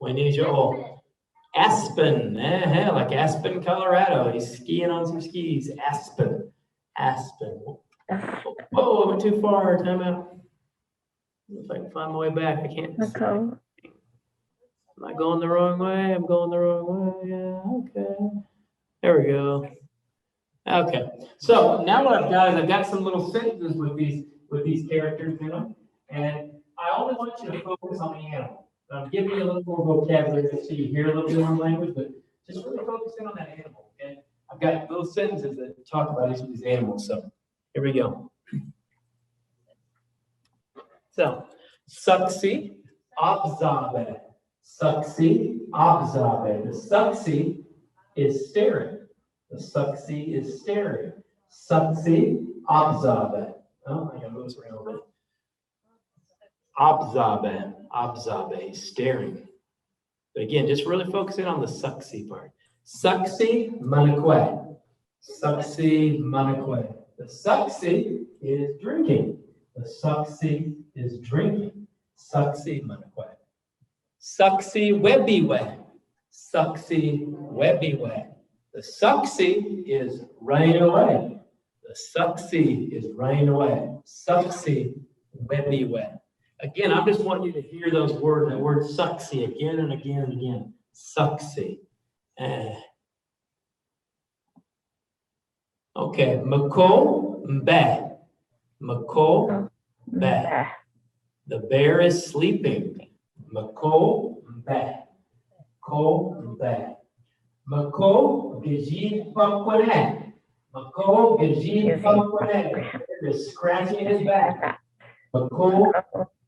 We need you all. Aspen. Like Aspen, Colorado. He's skiing on some skis. Aspen. Aspen. Oh, I went too far. Time out. If I can find my way back, I can't. Maco. Am I going the wrong way? I'm going the wrong way. Yeah, okay. There we go. Okay. So now what I've got is I've got some little sentences with these characters in them, and I only want you to focus on the animal. I'm giving you a little more vocabulary so you hear a little bit more language, but just really focus in on that animal. Okay. I've got little sentences that talk about each of these animals. So here we go. So, suksi, obzabe. Suksi, obzabe. The suksi is staring. The suksi is staring. Suksi, obzabe. Oh, I gotta move this around a little bit. Obzabe, obzabe, staring. But again, just really focusing on the suksi part. Suksi, manakwe. Suksi, manakwe. The suksi is drinking. The suksi is drinking. Suksi, manakwe. Suksi, webiwe. Suksi, webiwe. The suksi is running away. The suksi is running away. Suksi, webiwe. Again, I'm just wanting you to hear those words, that word suksi again and again and again. Suksi. Okay, mako mbe. Mako mbe. The bear is sleeping. Mako mbe. Ko mbe. Mako gajib pakwane. Mako gajib pakwane. The bear is scratching his back. Mako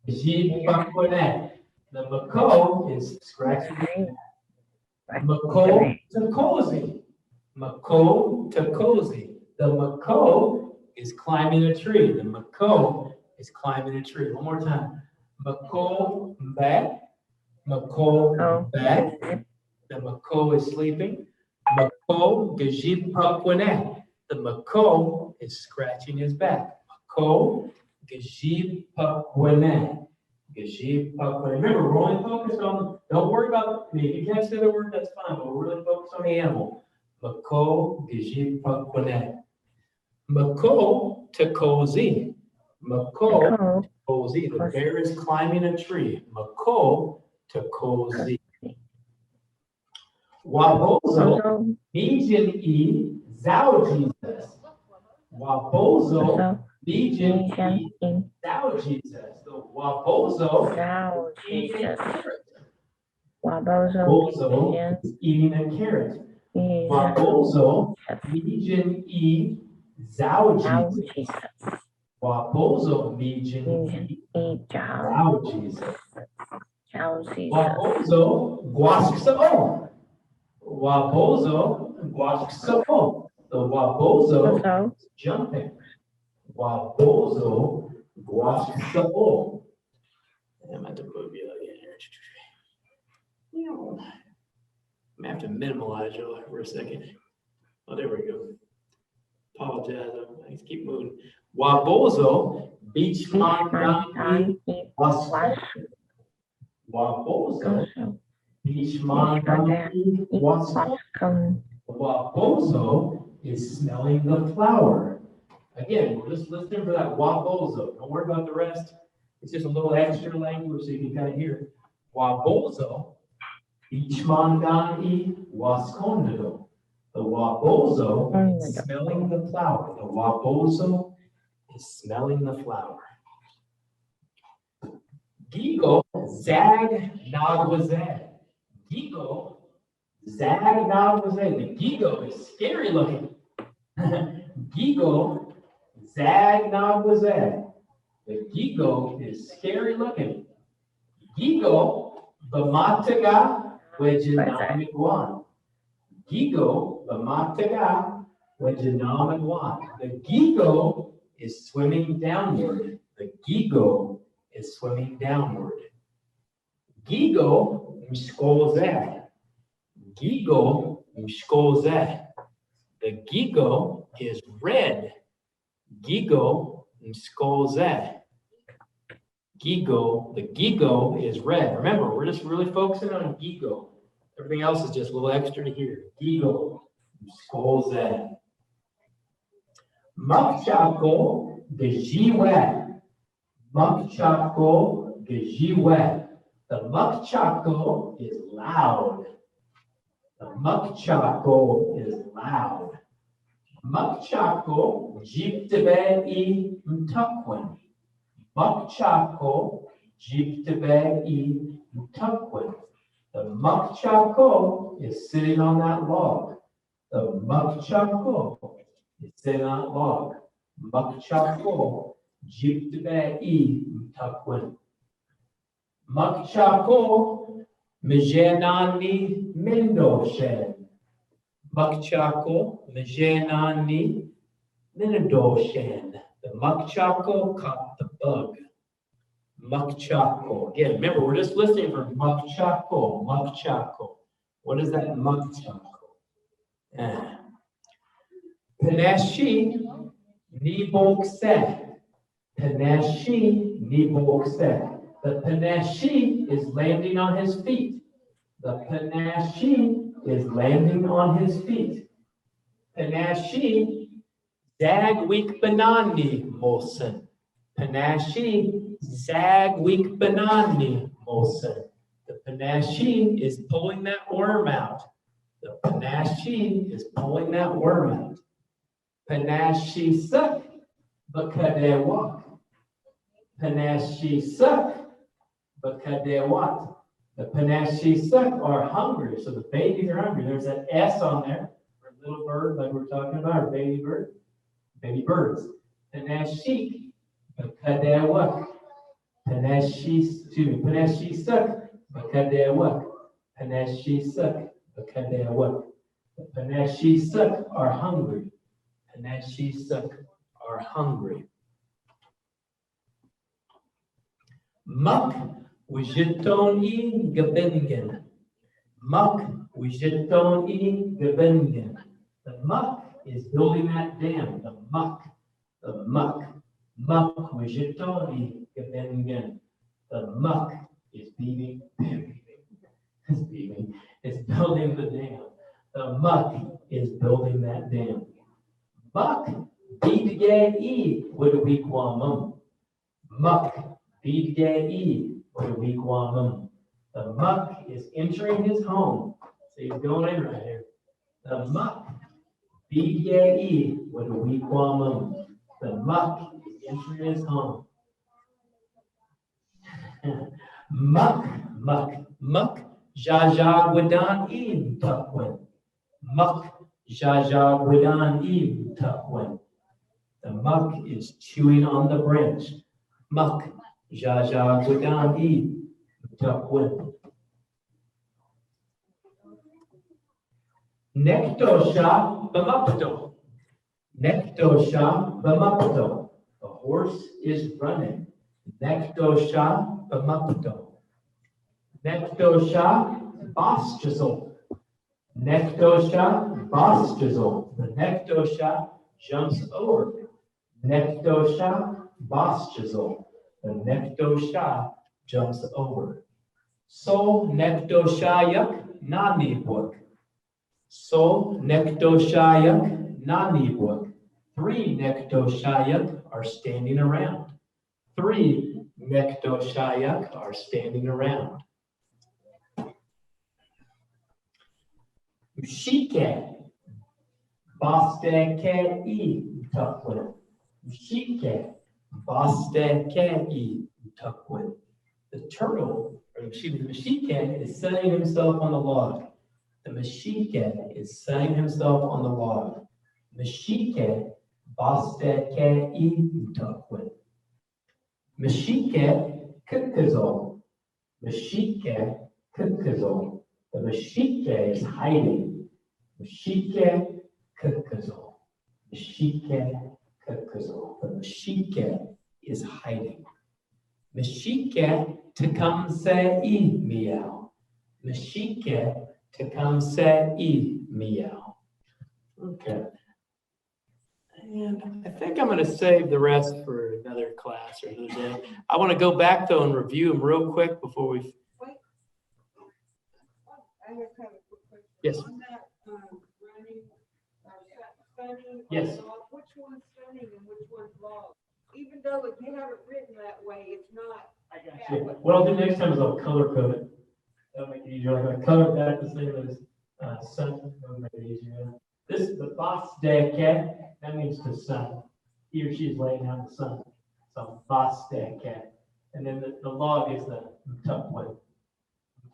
gajib pakwane. The mako is scratching his back. Mako to cozy. Mako to cozy. The mako is climbing a tree. The mako is climbing a tree. One more time. Mako back. Mako back. The mako is sleeping. Mako gajib pakwane. The mako is scratching his back. Mako gajib pakwane. Gajib pakwane. Remember, we're only focused on, don't worry about, if you can't say the word, that's fine, but we're really focused on the animal. Mako gajib pakwane. Mako to cozy. Mako to cozy. The bear is climbing a tree. Mako to cozy. Wabozo Legion E Zao Jesus. Wabozo Legion E Zao Jesus. So Wabozo Zao Jesus. Wabozo is eating a carrot. Wabozo Legion E Zao Jesus. Wabozo Legion E Zao Jesus. Wabozo Guasxo. Wabozo Guasxo. The Wabozo is jumping. Wabozo Guasxo. I'm going to move you again here. I'm going to have to minimize you for a second. Oh, there we go. Apologize. I just keep moving. Wabozo Beach Mandani Wasco. Wabozo Beach Mandani Wasco. Wabozo is smelling the flower. Again, we're just listening for that wabozo. Don't worry about the rest. It's just a little extra language so you can kind of hear it. Wabozo Beach Mandani Wascondo. The wabozo is smelling the flower. The wabozo is smelling the flower. Gigo zag nagwazag. Gigo zag nagwazag. The gigo is scary looking. Gigo zag nagwazag. The gigo is scary looking. Gigo bamataga wejinamigwan. Gigo bamataga wejinamigwan. The gigo is swimming downward. The gigo is swimming downward. Gigo mshkolzeh. Gigo mshkolzeh. The gigo is red. Gigo Mskolze. Gigo, the Gigo is red. Remember, we're just really focusing on Gigo. Everything else is just a little extra to here. Gigo Mskolze. Mukchako Gajiwe. Mukchako Gajiwe. The Mukchako is loud. The Mukchako is loud. Mukchako Jiptebe I Mtukwin. Mukchako Jiptebe I Mtukwin. The Mukchako is sitting on that log. The Mukchako is sitting on that log. Mukchako Jiptebe I Mtukwin. Mukchako Mjenani Mindoshen. Mukchako Mjenani Mindoshen. The Mukchako caught the bug. Mukchako. Again, remember, we're just listening for Mukchako. Mukchako. What is that Mukchako? Peneshi Nibokse. Peneshi Nibokse. The Peneshi is landing on his feet. The Peneshi is landing on his feet. Peneshi Zagweek Banani Molson. Penashi Zagweek Banani Molson. The Penashi is pulling that worm out. The Penashi is pulling that worm out. Penashi suck, but walk. Penashi suck, but what? The Penashi suck are hungry, so the babies are hungry. There's that S on there for little bird, like we're talking about, or baby bird, baby birds. Penashi, but what? Penashi suck, but what? Penashi suck, but what? The Penashi suck are hungry. Penashi suck are hungry. Muk Wijitoni Gabingen. Muk Wijitoni Gabingen. The muck is building that dam. The muck. Muk Wijitoni Gabingen. The muck is beaming. It's building the dam. The muck is building that dam. Muck Bidgay with a weak woman. Muck Bidgay with a weak woman. The muck is entering his home. So he's going in right here. The muck Bidgay with a weak woman. The muck is entering his home. Muck Jaja Gudan Ib Tukwin. Muck Jaja Gudan Ib Tukwin. The muck is chewing on the branch. Muck Jaja Gudan Ib Tukwin. Nektosha Bamapto. Nektosha Bamapto. The horse is running. Nektosha Bamapto. Nektosha Boschizel. Nektosha Boschizel. The Nektosha jumps over. Nektosha Boschizel. The Nektosha jumps over. So Nektoshayak Nani book. So Nektoshayak Nani book. 3 Nektoshayak are standing around. 3 Nektoshayak are standing around. Ushike, Basteke E Tukwin. Ushike, Basteke E Tukwin. The turtle, or excuse me, the Mashike is sunning himself on the log. The Mashike is sunning himself on the log. Mashike, Basteke E Tukwin. Mashike, Kukazol. Mashike, Kukazol. The Mashike is hiding. Mashike Kukazol. Mashike Kukazol. The Mashike is hiding. Mashike Tecumseh meow. Mashike Tecumseh meow. Okay. And I think I'm gonna save the rest for another class or another day. I want to go back though and review them real quick before we. I have kind of a quick question. Yes. On that, running, stunning. Yes. Which one's stunning and which one's log? Even though if you have it written that way, it's not. Yeah, what I'll do next time is I'll color code it. That'll make it easier. Like I color that the same as sun, that'll make it easier. This is the boss day cat. That means the sun. He or she is laying down the sun. So boss day cat. And then the log is the tuck one.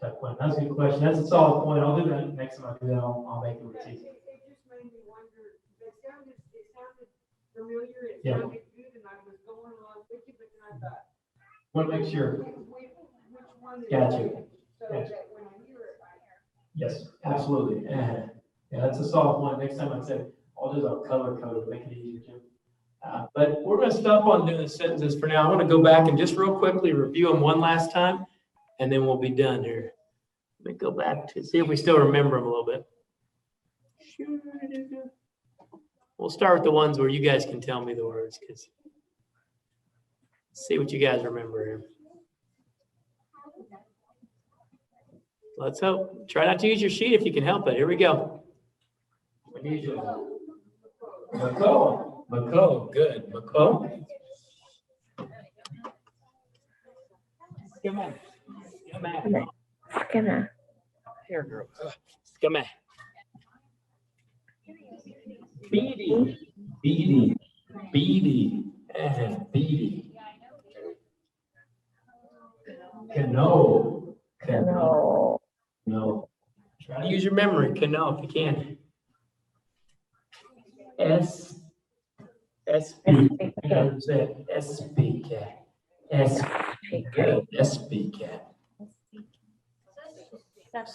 Tuck one. That's a good question. That's a solid point. I'll do that next time I do that. I'll make it It easy. just made me wonder, it sounded familiar, it Yeah. sounded good, and I was going along with you, but then I thought. Want to make sure. Which one is Gotcha. it? So Gotcha. that when I hear it, I hear. Yes, absolutely. Yeah, that's a solid one. Next time I'd say, I'll do our color code to make it easier, Jim. But we're going to stop on doing the sentences for now. I want to go back and just real quickly review them one last time, and then we'll be done here. Let me go back to see if we still remember them a little bit. We'll start with the ones where you guys can tell me the words, because see what you guys remember here. Let's hope. Try not to use your sheet if you can help it. Here we go. We need you. McCall, good. McCall. Skinner. Skinner. Here, girl. Skinner. Beady. Canoe. No. Try to use your memory. Canoe if you can. SPK. Good. SPK.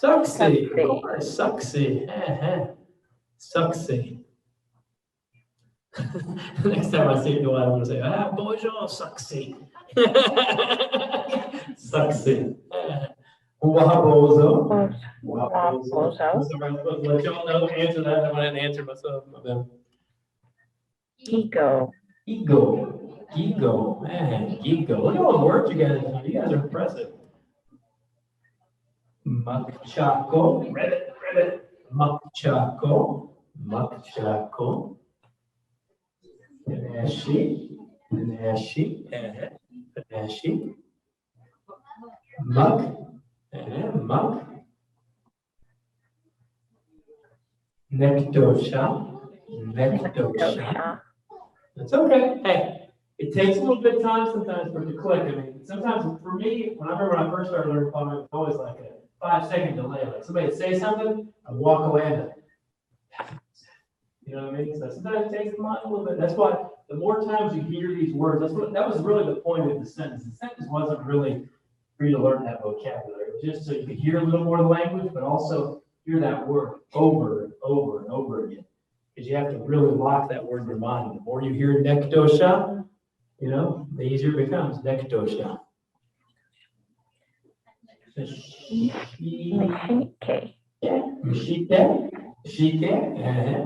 Sucksy. Of course. Sucksy. Sucksy. Next time I see you, I'm going to say, bonjour, sucksy. Sucksy. Wabozo. Let y'all know, answer that. I didn't answer myself. Ego. Man, ego. Look at all the words you guys know. You guys are impressive. Machako. Ribbit. Machako. Panache. Muck. Nectosha. That's okay. Hey, it takes a little bit of time sometimes for it to click. I mean, sometimes for me, when I first started learning plumbing, it was always like a 5-second delay. Like somebody would say something, I'd walk away and you know what I mean? So sometimes it takes the mind a little bit. That's why the more times you hear these words, that was really the point of the sentence. The sentence wasn't really for you to learn that vocabulary. It was just so you could hear a little more of the language, but also hear that word over and over and over again. Because you have to really lock that word in your mind. The more you hear Nekdosha, you know, the easier it becomes. Nekdosha.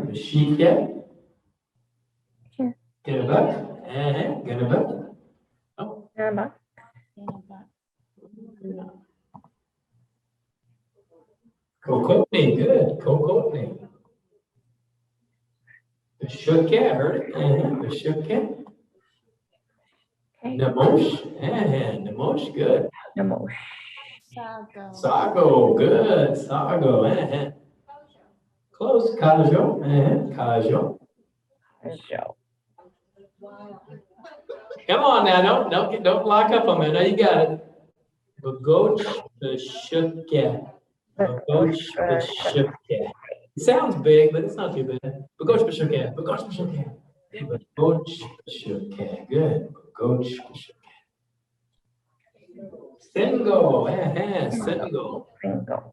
Mashike. Ganabak. Oh. Kokotni, good. Kokotni. Bashukya, heard it. Bashukya. Namosh, good. Sago, good. Sago, Close. Kajo. Come on now, don't lock up on me. I know you got it. Bagoch Bashukya. It sounds big, but it's not too bad. Bagoch Bashukya. Good. Bagoch Bashukya.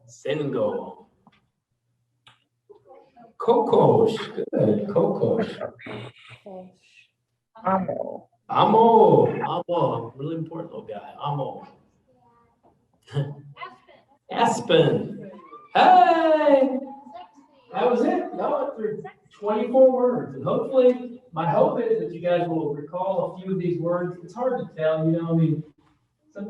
Sengo. Kokosh, good. Kokosh. Amo. Really important little guy. Amo. Aspen. Hey! That was it. No, 24 words. And hopefully, my hope is that you guys will recall a few of these words. It's hard to tell, you know, I mean,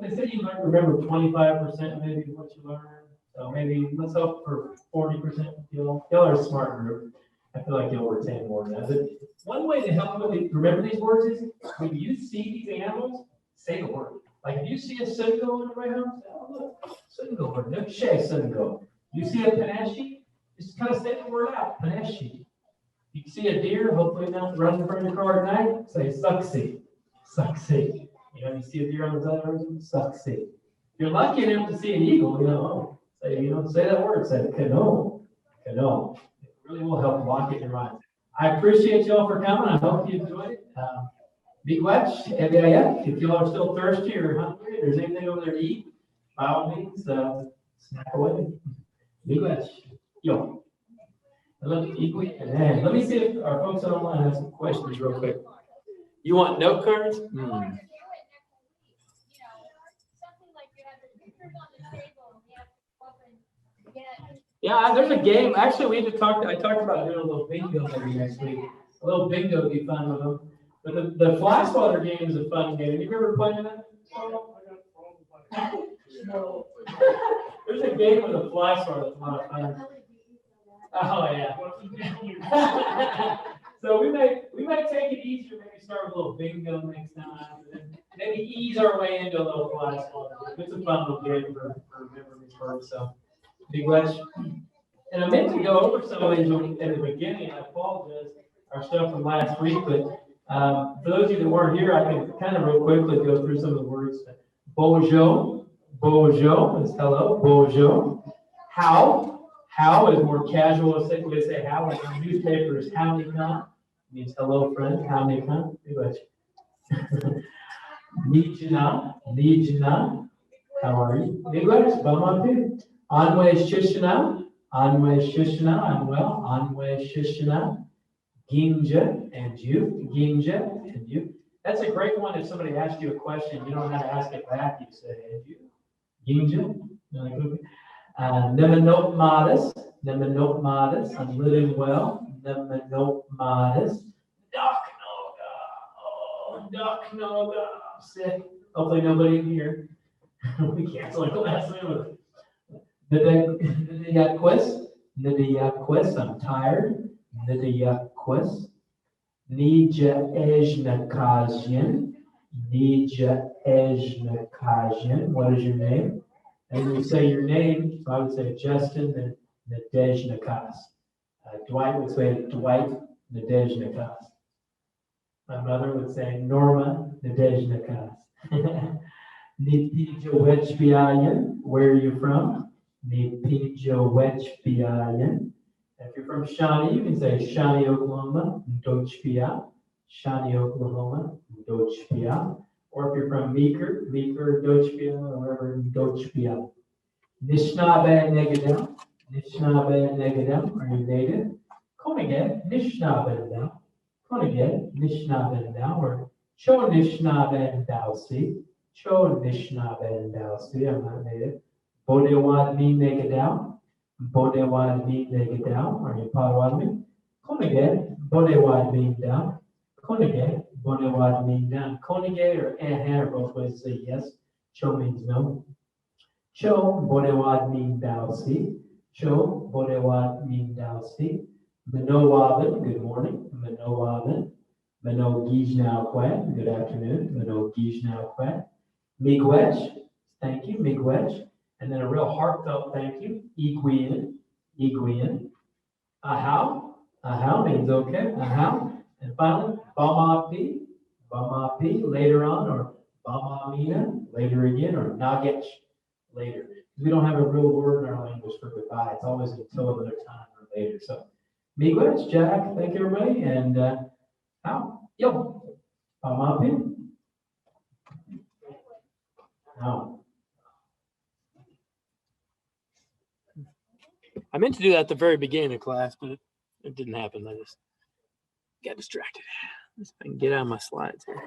they say you might remember 25% maybe of what you learned. So maybe let's hope for 40%. Y'all are a smart group. I feel like you'll retain more than that. But one way to help remember these words is when you see these animals, say the word. Like if you see a sungo on the way home, say, oh, look, sungo, or no shay sungo. You see a panache, just kind of say the word out, panache. You see a deer, hopefully not running in front of your car at night, say sucksy, sucksy. You know, you see a deer on the side of the road, sucksy. If you're lucky enough to see an eagle, you know, say that word, say canoe, canoe. It really will help lock it in your mind. I appreciate y'all for coming. I hope you enjoyed it. Miigwech, if y'all are still thirsty or hungry, if there's anything over there to eat, by all means, snack away. Miigwech, yo. Let me see if our folks online have some questions real quick. You want note cards? Yeah, there's a game. Actually, I talked about doing a little bingo maybe next week. A little bingo would be fun with them. But the fly swatter game is a fun game. Have you ever played that? There's a game with a fly swatter that's a lot of fun. Oh yeah. So we might take it easier, maybe start with a little bingo next time, and then maybe ease our way into a little fly swatter. It's a fun little game for remembering these words. So Miigwech. And I meant to go over some of these at the beginning. I apologize, our stuff from last week, but for those of you that weren't here, I can kind of real quickly go through some of the words. Bojo is hello. Bojo. How is more casual. We say how. Like in newspapers, how nikah means hello, friend. How nikah. Nijna. How are you? Miigwech. Bamapi. Anwe Shishana. I'm well. Anwe Shishana. Ginja and you. That's a great one. If somebody asks you a question, you don't know how to ask it back. You say, and you. Ginja. Nemanop modest. I'm living well. Nemanop modest. Duck noga. I'm sick. Hopefully nobody here. We canceled the last minute. Nidiyakquest. I'm tired. Nidiyakquest. Nija Ejnakazyan. What is your name? And when you say your name, so I would say Justin Nadezhnikas. Dwight would say Dwight Nadezhnikas. My mother would say Norma Nadezhnikas. Nipijawechbiayan. Where are you from? Nipijawechbiayan. If you're from Shawnee, you can say Shawnee, Oklahoma, Dochpia. Shawnee, Oklahoma, Dochpia. Or if you're from Meeker, Dochpia, or wherever, Dochpia. Nishnabe Negadam. Are you native? Konige, Nishnabe Now, or Cho Nishnabe Dowsi. I'm not native. Bodewad me Negadam. Are you Potawatomi? Konige, Bodewad me down. Konige, Bodewad me down. Konige or are both ways to say yes. Cho means no. Cho, Bodewad mean Dowsi. Manowabin, good morning. Manowabin. Manogijnauquet, good afternoon. Manogijnauquet. Miigwech, thank you, Miigwech. And then a real heartfelt thank you, Iguian. Ahau means okay, ahau. And finally, Bamapi, later on, or Bamamina, later again, or Nagech, later. We don't have a real word in our language for goodbye. It's always until another time or later. So, Miigwech, Jack, thank you everybody, and Bamapi. Now. I meant to do that at the very beginning of class, but it didn't happen. I just got distracted. Let's see if I can get out of my slides here.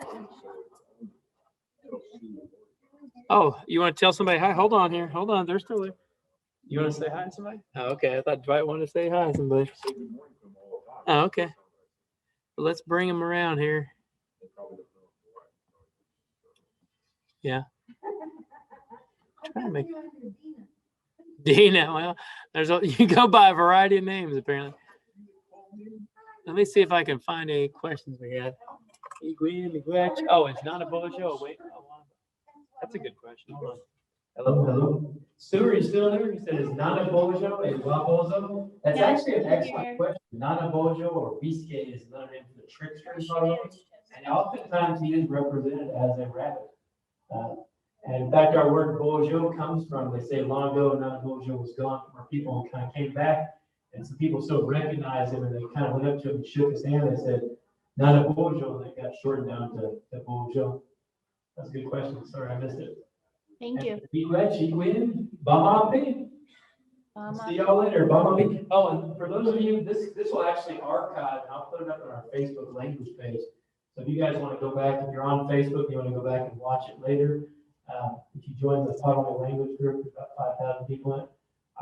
Oh, you want to tell somebody hi? Hold on here. Hold on. They're still there. You want to say hi to somebody? Oh, okay. I thought Dwight wanted to say hi to somebody. Oh, okay. Well, let's bring them around here. They probably don't know why. Yeah. Trying to make You're under Dina. Dina. Well, you go by a variety of names apparently. Let me see if I can find any questions we had. Oh, it's not a bojo. Wait, that's a good question. Hold on. Hello, hello. Sue, are you still there? You said it's Nana Bojo and Wabozo? That's actually an excellent question. Nana Bojo or Bisque is another name for the trickster in Colorado. And oftentimes he is represented as a rabbit. And in fact, our word Bojo comes from, they say long ago, Nana Bojo was gone, where people kind of came back. And some people still recognized him and they kind of went up to him and shook his hand and said, Nana Bojo, and they got shortened down to Bojo. That's a good question. Sorry, I missed it. Thank you. Be glad she win. Bama P. See y'all later. Bama P. Oh, and for those of you, this will actually archive, and I'll put it up on our Facebook language page. So if you guys want to go back, if you're on Facebook, you want to go back and watch it later. If you join the Potawatomi language group, there's about 5,000 people in it.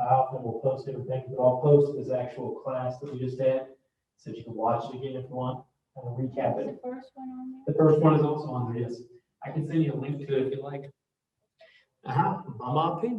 I often will post everything, but I'll post this actual class that we just had, so you can watch it again if you want. I'll recap it. The first one on The first one is also on there, yes. I can send you a link to it if you like. Bama P.